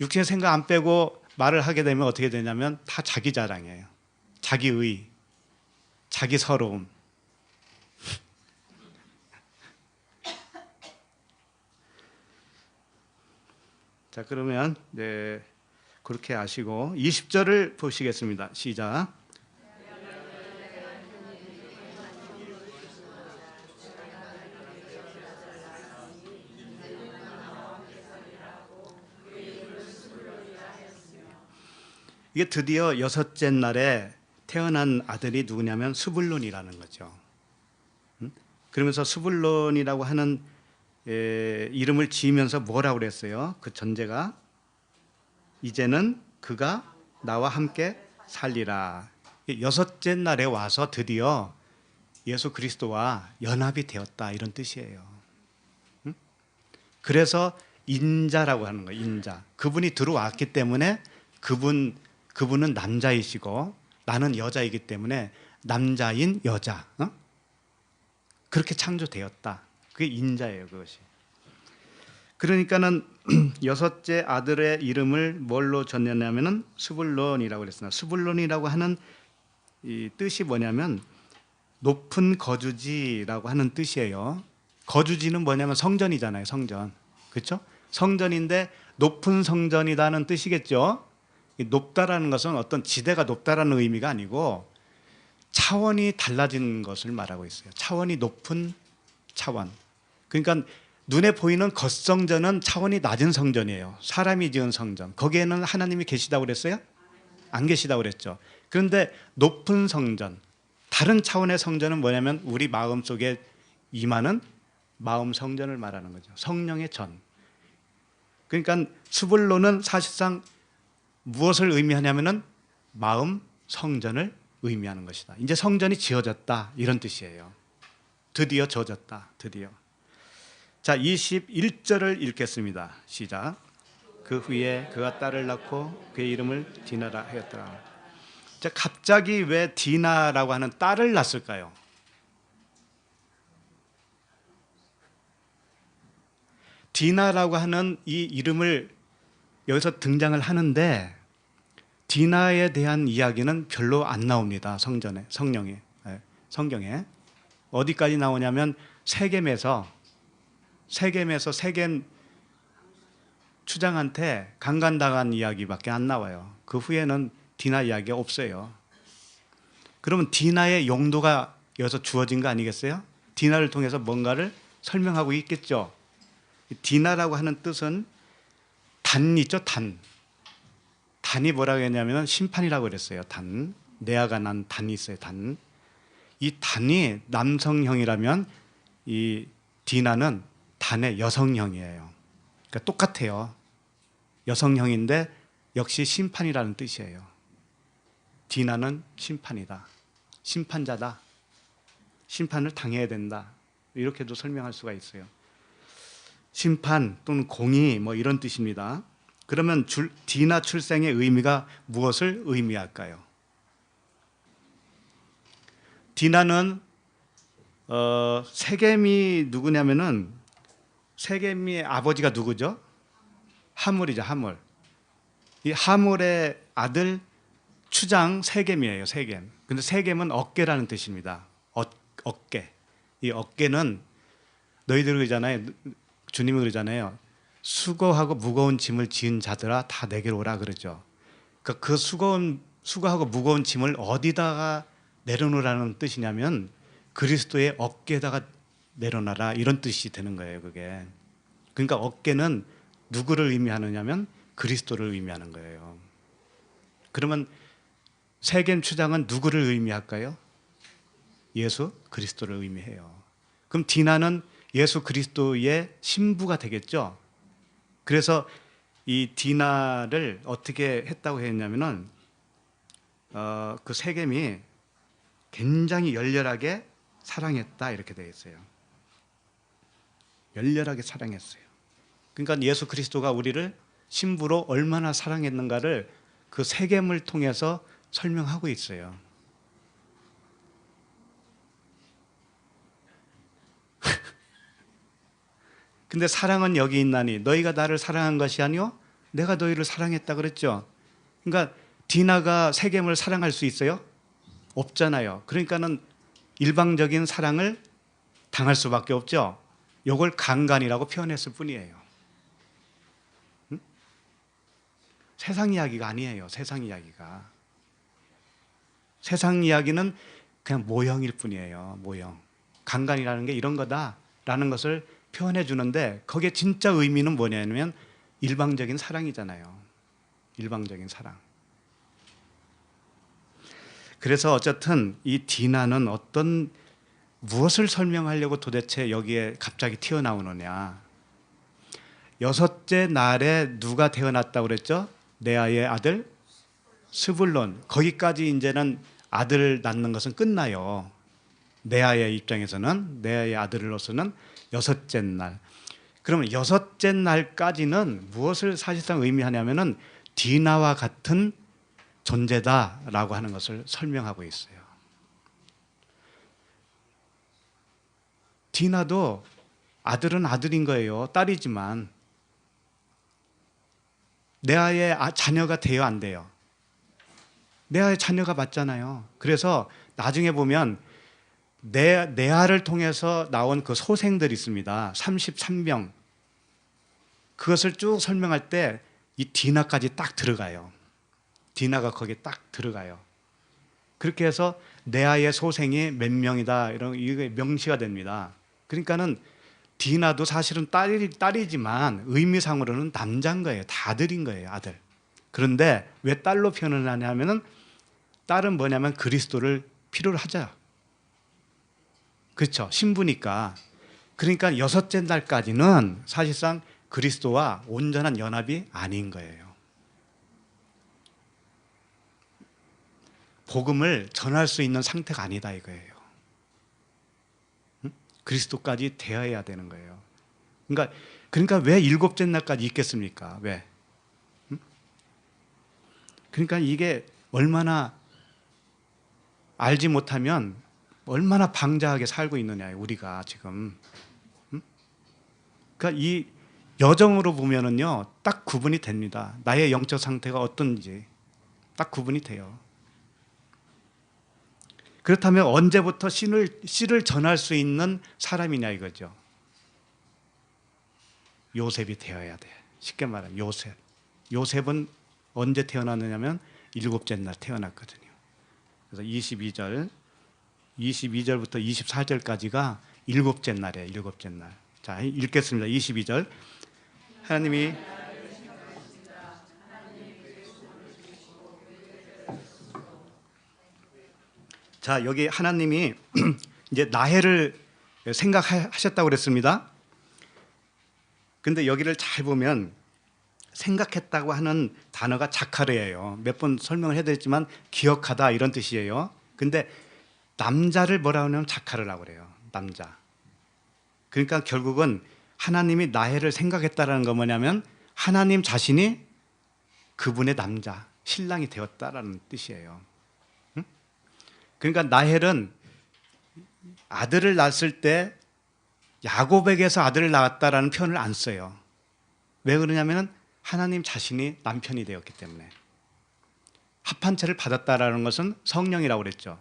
육신의 생각 안 빼고 말을 하게 되면 어떻게 되냐면 다 자기 자랑이에요. 자기의, 자기 서러움. 자, 그러면 그렇게 아시고 20절을 보시겠습니다. 시작. 이게 드디어 여섯째 날에 태어난 아들이 누구냐면 스불론이라는 거죠. 그러면서 스불론이라고 하는 이름을 지으면서 뭐라고 그랬어요? 그 전제가 이제는 그가 나와 함께 살리라. 여섯째 날에 와서 드디어 예수 그리스도와 연합이 되었다, 이런 뜻이에요. 그래서 인자라고 하는 거예요. 인자. 그분이 들어왔기 때문에 그분은 남자이시고 나는 여자이기 때문에 남자인 여자, 그렇게 창조되었다. 그게 인자예요, 그것이. 그러니까는 여섯째 아들의 이름을 뭘로 졌냐면은 스불론이라고 그랬습니다. 스불론이라고 하는 이 뜻이 뭐냐면 높은 거주지라고 하는 뜻이에요. 거주지는 뭐냐면 성전이잖아요, 성전. 그렇죠? 성전인데 높은 성전이라는 뜻이겠죠. 높다라는 것은 어떤 지대가 높다라는 의미가 아니고 차원이 달라진 것을 말하고 있어요. 차원이 높은 차원. 그러니까 눈에 보이는 겉성전은 차원이 낮은 성전이에요. 사람이 지은 성전. 거기에는 하나님이 계시다고 그랬어요? 안 계시다고 그랬죠. 그런데 높은 성전, 다른 차원의 성전은 뭐냐면 우리 마음속에 임하는 마음 성전을 말하는 거죠. 성령의 전. 그러니까 스불론은 사실상 무엇을 의미하냐면은 마음 성전을 의미하는 것이다. 이제 성전이 지어졌다, 이런 뜻이에요. 드디어 지어졌다. 드디어. 자, 21절을 읽겠습니다. 시작. 그 후에 그가 딸을 낳고 그의 이름을 디나라 하였더라. 자, 갑자기 왜 디나라고 하는 딸을 낳았을까요? 디나라고 하는 이 이름을 여기서 등장을 하는데 디나에 대한 이야기는 별로 안 나옵니다. 성경에. 어디까지 나오냐면 세겜에서 세겜 추장한테 강간당한 이야기밖에 안 나와요. 그 후에는 디나 이야기가 없어요. 그러면 디나의 용도가 여기서 주어진 거 아니겠어요? 디나를 통해서 뭔가를 설명하고 있겠죠. 디나라고 하는 뜻은 단 있죠, 단. 단이 뭐라고 했냐면 심판이라고 그랬어요. 단. 레아가 난 단이 있어요. 단. 이 단이 남성형이라면 이 디나는 단의 여성형이에요. 그러니까 똑같아요. 여성형인데 역시 심판이라는 뜻이에요. 디나는 심판이다. 심판자다. 심판을 당해야 된다. 이렇게도 설명할 수가 있어요. 심판 또는 공의 뭐 이런 뜻입니다. 그러면 디나 출생의 의미가 무엇을 의미할까요? 디나는 세겜이 누구냐면은 세겜의 아버지가 누구죠? 하물이죠. 하물. 이 하물의 아들 추장 세겜이에요. 세겜. 근데 세겜은 어깨라는 뜻입니다. 어깨. 이 어깨는 너희들 그러잖아요. 주님이 그러잖아요. 수고하고 무거운 짐을 지은 자들아 다 내게로 오라 그러죠. 그러니까 그 수고하고 무거운 짐을 어디다가 내려놓으라는 뜻이냐면 그리스도의 어깨에다가 내려놔라 이런 뜻이 되는 거예요. 그게. 그러니까 어깨는 누구를 의미하느냐면 그리스도를 의미하는 거예요. 그러면 세겜 추장은 누구를 의미할까요? 예수 그리스도를 의미해요. 그럼 디나는 예수 그리스도의 신부가 되겠죠. 그래서 이 디나를 어떻게 했다고 했냐면은 그 세겜이 굉장히 열렬하게 사랑했다 이렇게 되어 있어요. 열렬하게 사랑했어요. 그러니까 예수 그리스도가 우리를 신부로 얼마나 사랑했는가를 그 세겜을 통해서 설명하고 있어요. 근데 사랑은 여기 있나니 너희가 나를 사랑한 것이 아니요 내가 너희를 사랑했다 그랬죠. 그러니까 디나가 세겜을 사랑할 수 있어요? 없잖아요. 그러니까는 일방적인 사랑을 당할 수밖에 없죠. 이걸 강간이라고 표현했을 뿐이에요. 응? 세상 이야기가 아니에요. 세상 이야기가. 세상 이야기는 그냥 모형일 뿐이에요. 모형. 강간이라는 게 이런 거다라는 것을 표현해 주는데 거기에 진짜 의미는 뭐냐면 일방적인 사랑이잖아요. 일방적인 사랑. 그래서 어쨌든 이 디나는 무엇을 설명하려고 도대체 여기에 갑자기 튀어나오느냐. 여섯째 날에 누가 태어났다고 그랬죠? 레아의 아들 스불론. 거기까지 이제는 아들을 낳는 것은 끝나요. 레아의 입장에서는, 레아의 아들로서는 여섯째 날. 그러면 여섯째 날까지는 무엇을 사실상 의미하냐면은 디나와 같은 존재다라고 하는 것을 설명하고 있어요. 디나도 아들은 아들인 거예요. 딸이지만 레아의 자녀가 돼요, 안 돼요? 레아의 자녀가 맞잖아요. 그래서 나중에 보면 레아를 통해서 나온 그 소생들이 있습니다. 33명. 그것을 쭉 설명할 때 이 디나까지 딱 들어가요. 디나가 거기에 딱 들어가요. 그렇게 해서 레아의 소생이 몇 명이다 이런 이게 명시가 됩니다. 그러니까는 디나도 사실은 딸이지만 의미상으로는 남자인 거예요. 다 아들인 거예요. 아들. 그런데 왜 딸로 표현을 하냐면은 딸은 뭐냐면 그리스도를 필요로 하자. 그렇죠. 신부니까. 그러니까 여섯째 날까지는 사실상 그리스도와 온전한 연합이 아닌 거예요. 복음을 전할 수 있는 상태가 아니다 이거예요. 그리스도까지 되어야 되는 거예요. 그러니까 왜 일곱째 날까지 있겠습니까? 왜? 그러니까 이게 얼마나 알지 못하면 얼마나 방자하게 살고 있느냐 우리가 지금. 그러니까 이 여정으로 보면은요 딱 구분이 됩니다. 나의 영적 상태가 어떤지 딱 구분이 돼요. 그렇다면 언제부터 씨를 전할 수 있는 사람이냐 이거죠. 요셉이 되어야 돼. 쉽게 말하면 요셉. 요셉은 언제 태어났느냐면 일곱째 날 태어났거든요. 그래서 22절부터 24절까지가 일곱째 날이에요. 일곱째 날. 자, 읽겠습니다. 22절. 하나님이 자, 여기 하나님이 이제 나해를 생각하셨다고 그랬습니다. 근데 여기를 잘 보면 생각했다고 하는 단어가 자카르예요. 몇 번 설명을 해드렸지만 기억하다 이런 뜻이에요. 근데 남자를 뭐라고 하냐면 자카르라고 그래요. 남자. 그러니까 결국은 하나님이 나해를 생각했다라는 건 뭐냐면 하나님 자신이 그분의 남자, 신랑이 되었다라는 뜻이에요. 응? 그러니까 나헬은 아들을 낳았을 때 야곱에게서 아들을 낳았다라는 표현을 안 써요. 왜 그러냐면 하나님 자신이 남편이 되었기 때문에. 합한 채를 받았다라는 것은 성령이라고 그랬죠.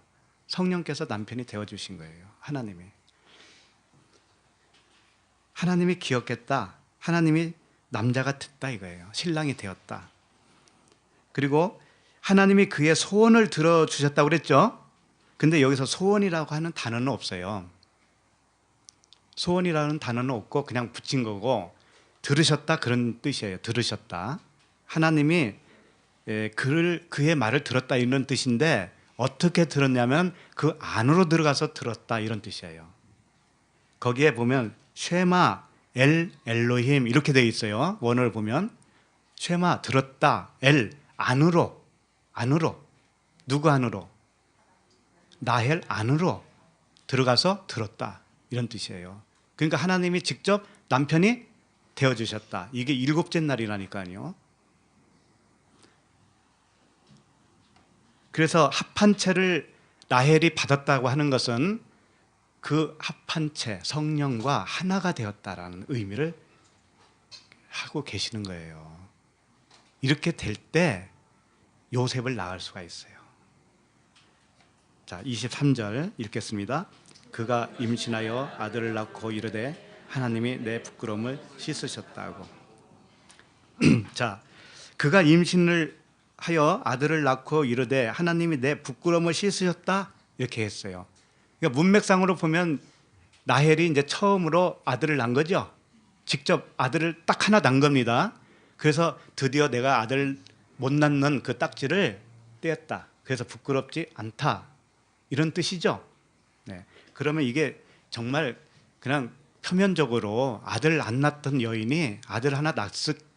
성령께서 남편이 되어주신 거예요. 하나님이 기억했다. 하나님이 남자가 됐다 이거예요. 신랑이 되었다. 그리고 하나님이 그의 소원을 들어주셨다고 그랬죠. 근데 여기서 소원이라고 하는 단어는 없어요. 소원이라는 단어는 없고 그냥 붙인 거고 들으셨다 그런 뜻이에요. 들으셨다. 하나님이 그의 말을 들었다 이런 뜻인데 어떻게 들었냐면 그 안으로 들어가서 들었다 이런 뜻이에요. 거기에 보면 쉐마 엘 엘로힘 이렇게 되어 있어요. 원어를 보면 쉐마 들었다 엘 안으로 누구 안으로? 나헬 안으로 들어가서 들었다 이런 뜻이에요. 그러니까 하나님이 직접 남편이 되어주셨다. 이게 일곱째 날이라니까요. 그래서 합한 채를 라헬이 받았다고 하는 것은 그 합한 채 성령과 하나가 되었다라는 의미를 하고 계시는 거예요. 이렇게 될 때 요셉을 낳을 수가 있어요. 자, 23절 읽겠습니다. 그가 임신하여 아들을 낳고 이르되 하나님이 내 부끄러움을 씻으셨다고. 자, 그가 임신을 하여 아들을 낳고 이르되 하나님이 내 부끄러움을 씻으셨다 이렇게 했어요. 그러니까 문맥상으로 보면 라헬이 이제 처음으로 아들을 낳은 거죠. 직접 아들을 딱 하나 낳은 겁니다. 그래서 드디어 내가 아들 못 낳는 그 딱지를 떼었다. 그래서 부끄럽지 않다. 이런 뜻이죠. 네. 그러면 이게 정말 그냥 표면적으로 아들 안 낳던 여인이 아들 하나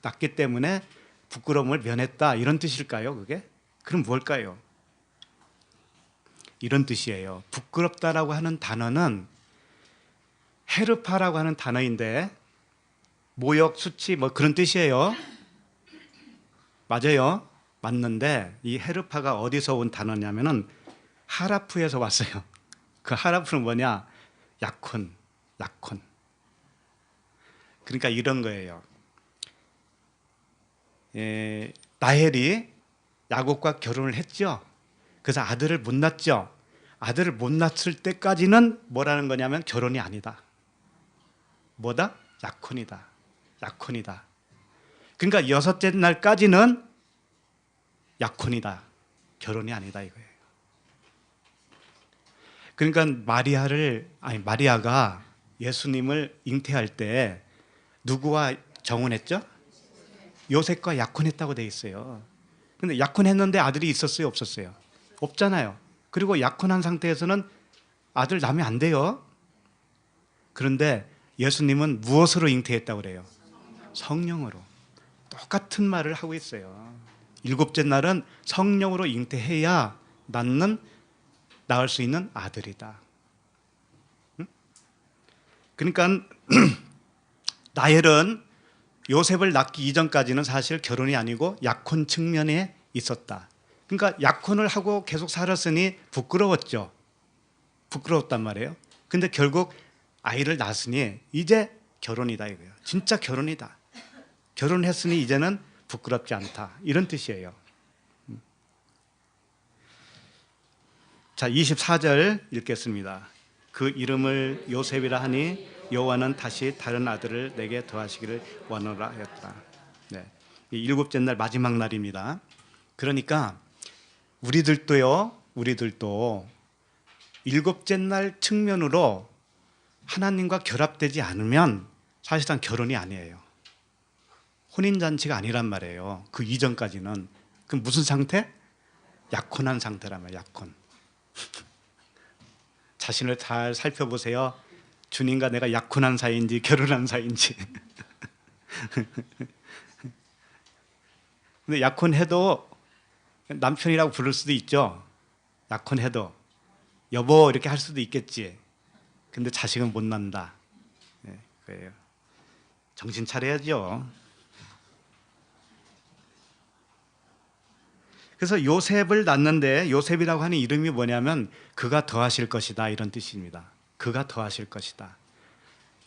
낳기 때문에 부끄러움을 면했다. 이런 뜻일까요, 그게? 그럼 뭘까요? 이런 뜻이에요. 부끄럽다라고 하는 단어는 헤르파라고 하는 단어인데 모욕, 수치 뭐 그런 뜻이에요. 맞아요. 맞는데 이 헤르파가 어디서 온 단어냐면은 하라프에서 왔어요. 그 하라프는 뭐냐? 약혼. 그러니까 이런 거예요. 라헬이 야곱과 결혼을 했죠. 그래서 아들을 못 낳죠. 아들을 못 낳았을 때까지는 뭐라는 거냐면 결혼이 아니다. 뭐다? 약혼이다. 그러니까 여섯째 날까지는 약혼이다. 결혼이 아니다 이거예요. 그러니까 마리아가 예수님을 잉태할 때 누구와 정혼했죠? 요셉과 약혼했다고 돼 있어요. 근데 약혼했는데 아들이 있었어요, 없었어요? 없잖아요. 그리고 약혼한 상태에서는 아들 낳으면 안 돼요. 그런데 예수님은 무엇으로 잉태했다고 그래요? 성령으로. 똑같은 말을 하고 있어요. 일곱째 날은 성령으로 잉태해야 낳을 수 있는 아들이다. 응? 그러니까 라헬은 요셉을 낳기 이전까지는 사실 결혼이 아니고 약혼 측면에 있었다. 그러니까 약혼을 하고 계속 살았으니 부끄러웠죠. 부끄러웠단 말이에요. 근데 결국 아이를 낳았으니 이제 결혼이다 이거예요. 진짜 결혼이다. 결혼했으니 이제는 부끄럽지 않다. 이런 뜻이에요. 자, 24절 읽겠습니다. 그 이름을 요셉이라 하니 여호와는 다시 다른 아들을 내게 더하시기를 원하라 하였다. 네. 이 일곱째 날 마지막 날입니다. 그러니까 우리들도 일곱째 날 측면으로 하나님과 결합되지 않으면 사실상 결혼이 아니에요. 혼인잔치가 아니란 말이에요. 그 이전까지는. 그럼 무슨 상태? 약혼한 상태란 말이에요. 약혼. 자신을 잘 살펴보세요. 주님과 내가 약혼한 사이인지 결혼한 사이인지. 근데 약혼해도 남편이라고 부를 수도 있죠. 약혼해도 여보 이렇게 할 수도 있겠지. 근데 자식은 못 낳는다. 네, 그래요. 정신 차려야죠. 그래서 요셉을 낳는데, 요셉이라고 하는 이름이 뭐냐면 그가 더하실 것이다, 이런 뜻입니다. 그가 더하실 것이다.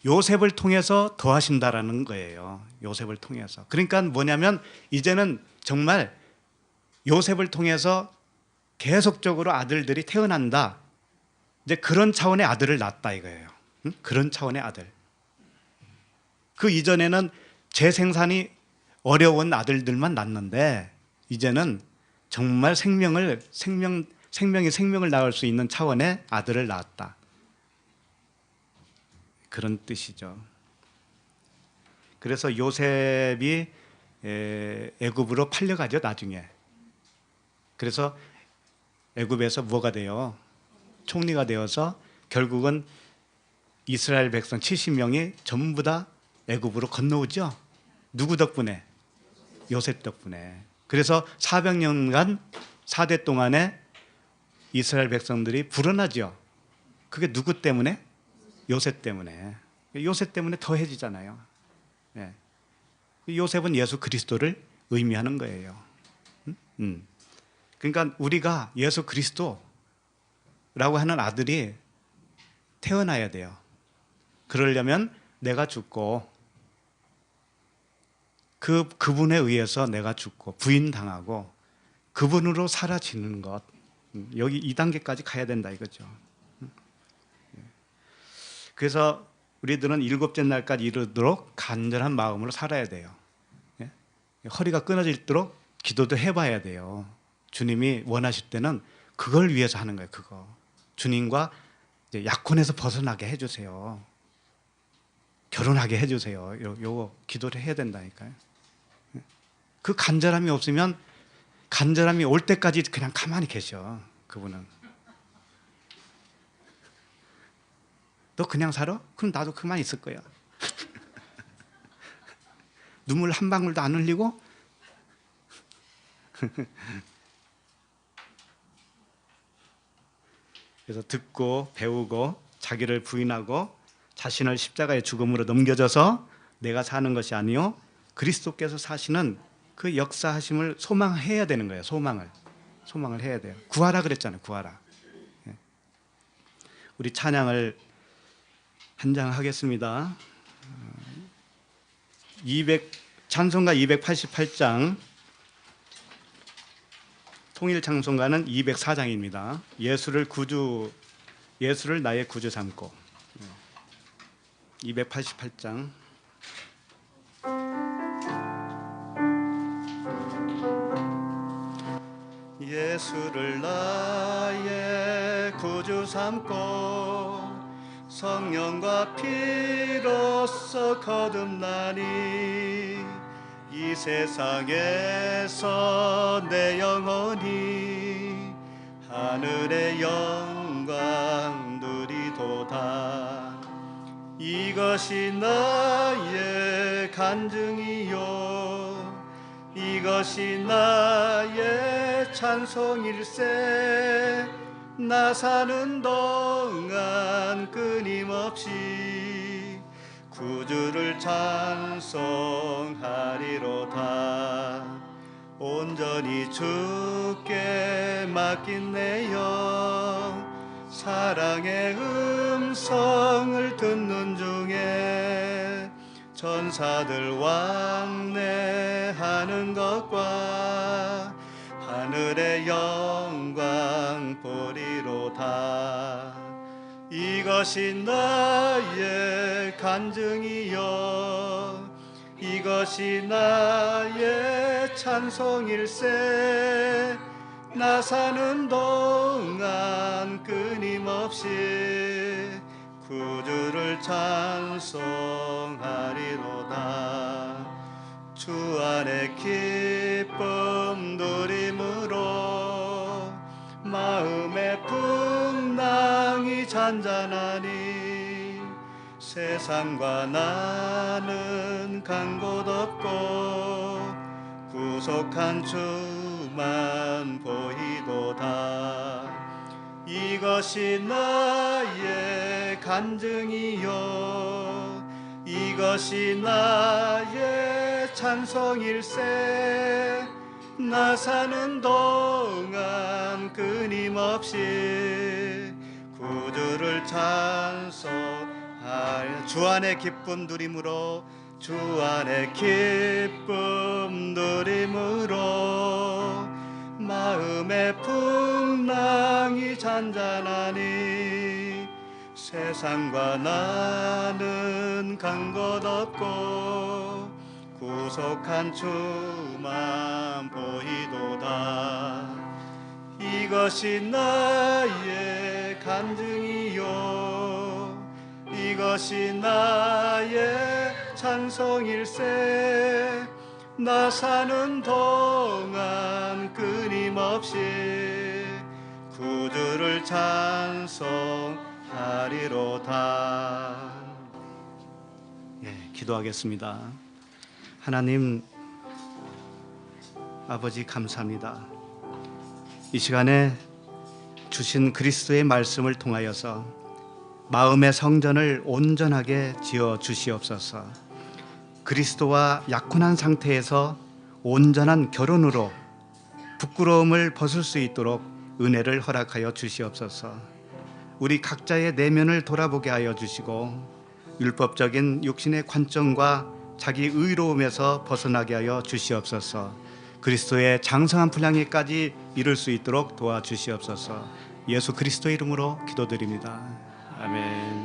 요셉을 통해서 더하신다라는 거예요. 요셉을 통해서. 그러니까 뭐냐면 이제는 정말 요셉을 통해서 계속적으로 아들들이 태어난다. 이제 그런 차원의 아들을 낳았다 이거예요. 응? 그런 차원의 아들. 그 이전에는 재생산이 어려운 아들들만 낳는데 이제는 정말 생명이 생명을 낳을 수 있는 차원의 아들을 낳았다. 그런 뜻이죠. 그래서 요셉이 애굽으로 팔려가죠, 나중에. 그래서 애굽에서 뭐가 돼요? 총리가 되어서 결국은 이스라엘 백성 70명이 전부 다 애굽으로 건너오죠. 누구 덕분에? 요셉 덕분에. 그래서 400년간 4대 동안에 이스라엘 백성들이 불어나죠. 그게 누구 때문에? 요셉 때문에. 요셉 때문에 더해지잖아요. 네. 요셉은 예수 그리스도를 의미하는 거예요. 그러니까 우리가 예수 그리스도라고 하는 아들이 태어나야 돼요. 그러려면 내가 죽고 그분에 의해서 내가 죽고 부인당하고 그분으로 사라지는 것, 여기 이 단계까지 가야 된다 이거죠. 그래서 우리들은 일곱째 날까지 이르도록 간절한 마음으로 살아야 돼요. 허리가 끊어질도록 기도도 해봐야 돼요. 주님이 원하실 때는 그걸 위해서 하는 거예요. 그거 주님과 이제 약혼에서 벗어나게 해주세요. 결혼하게 해주세요. 요거 기도를 해야 된다니까요. 그 간절함이 없으면 간절함이 올 때까지 그냥 가만히 계셔. 그분은. 너 그냥 살아? 그럼 나도 그만 있을 거야. 눈물 한 방울도 안 흘리고 그래서 듣고 배우고 자기를 부인하고 자신을 십자가의 죽음으로 넘겨져서 내가 사는 것이 아니요 그리스도께서 사시는 그 역사하심을 소망해야 되는 거예요. 소망을 해야 돼요. 구하라 그랬잖아요. 구하라. 우리 찬양을 한 장 하겠습니다. 찬송가 288장, 통일 찬송가는 204장입니다. 예수를 나의 구주 삼고. 288장. 예수를 나의 구주 삼고 성령과 피로써 거듭나니 이 세상에서 내 영혼이 하늘의 영광 누리도다. 이것이 나의 간증이요 이것이 나의 찬송일세. 나 사는 동안 끊임없이 구주를 찬송하리로다. 온전히 주께 맡긴 내 영 사랑의 음성을 듣는 중에 천사들 왕래하는 것과 하늘의 영광 보리로다. 이것이 나의 간증이요 이것이 나의 찬송일세. 나 사는 동안 끊임없이 구주를 찬송하리로다. 주 안에 기쁨 누림으로 마음의 풍랑이 잔잔하니 세상과 나는 간 곳 없고 구속한 주만 보이도다. 이것이 나의 간증이요 이것이 나의 찬송일세. 나 사는 동안 끊임없이 구주를 찬송하여 주 안에 기쁨 누림으로 주 안에 기쁨 누림으로 마음의 풍랑이 잔잔하니 세상과 나는 간 곳 없고 구속한 주만 보이도다. 이것이 나의 간증이요 이것이 나의 찬송일세. 나 사는 동안 끊임없이 구주를 찬송하리로다. 기도하겠습니다. 하나님 아버지 감사합니다. 이 시간에 주신 그리스도의 말씀을 통하여서 마음의 성전을 온전하게 지어 주시옵소서. 그리스도와 약혼한 상태에서 온전한 결혼으로 부끄러움을 벗을 수 있도록 은혜를 허락하여 주시옵소서. 우리 각자의 내면을 돌아보게 하여 주시고 율법적인 육신의 관점과 자기 의로움에서 벗어나게 하여 주시옵소서. 그리스도의 장성한 분량에까지 이룰 수 있도록 도와주시옵소서. 예수 그리스도 이름으로 기도드립니다. 아멘.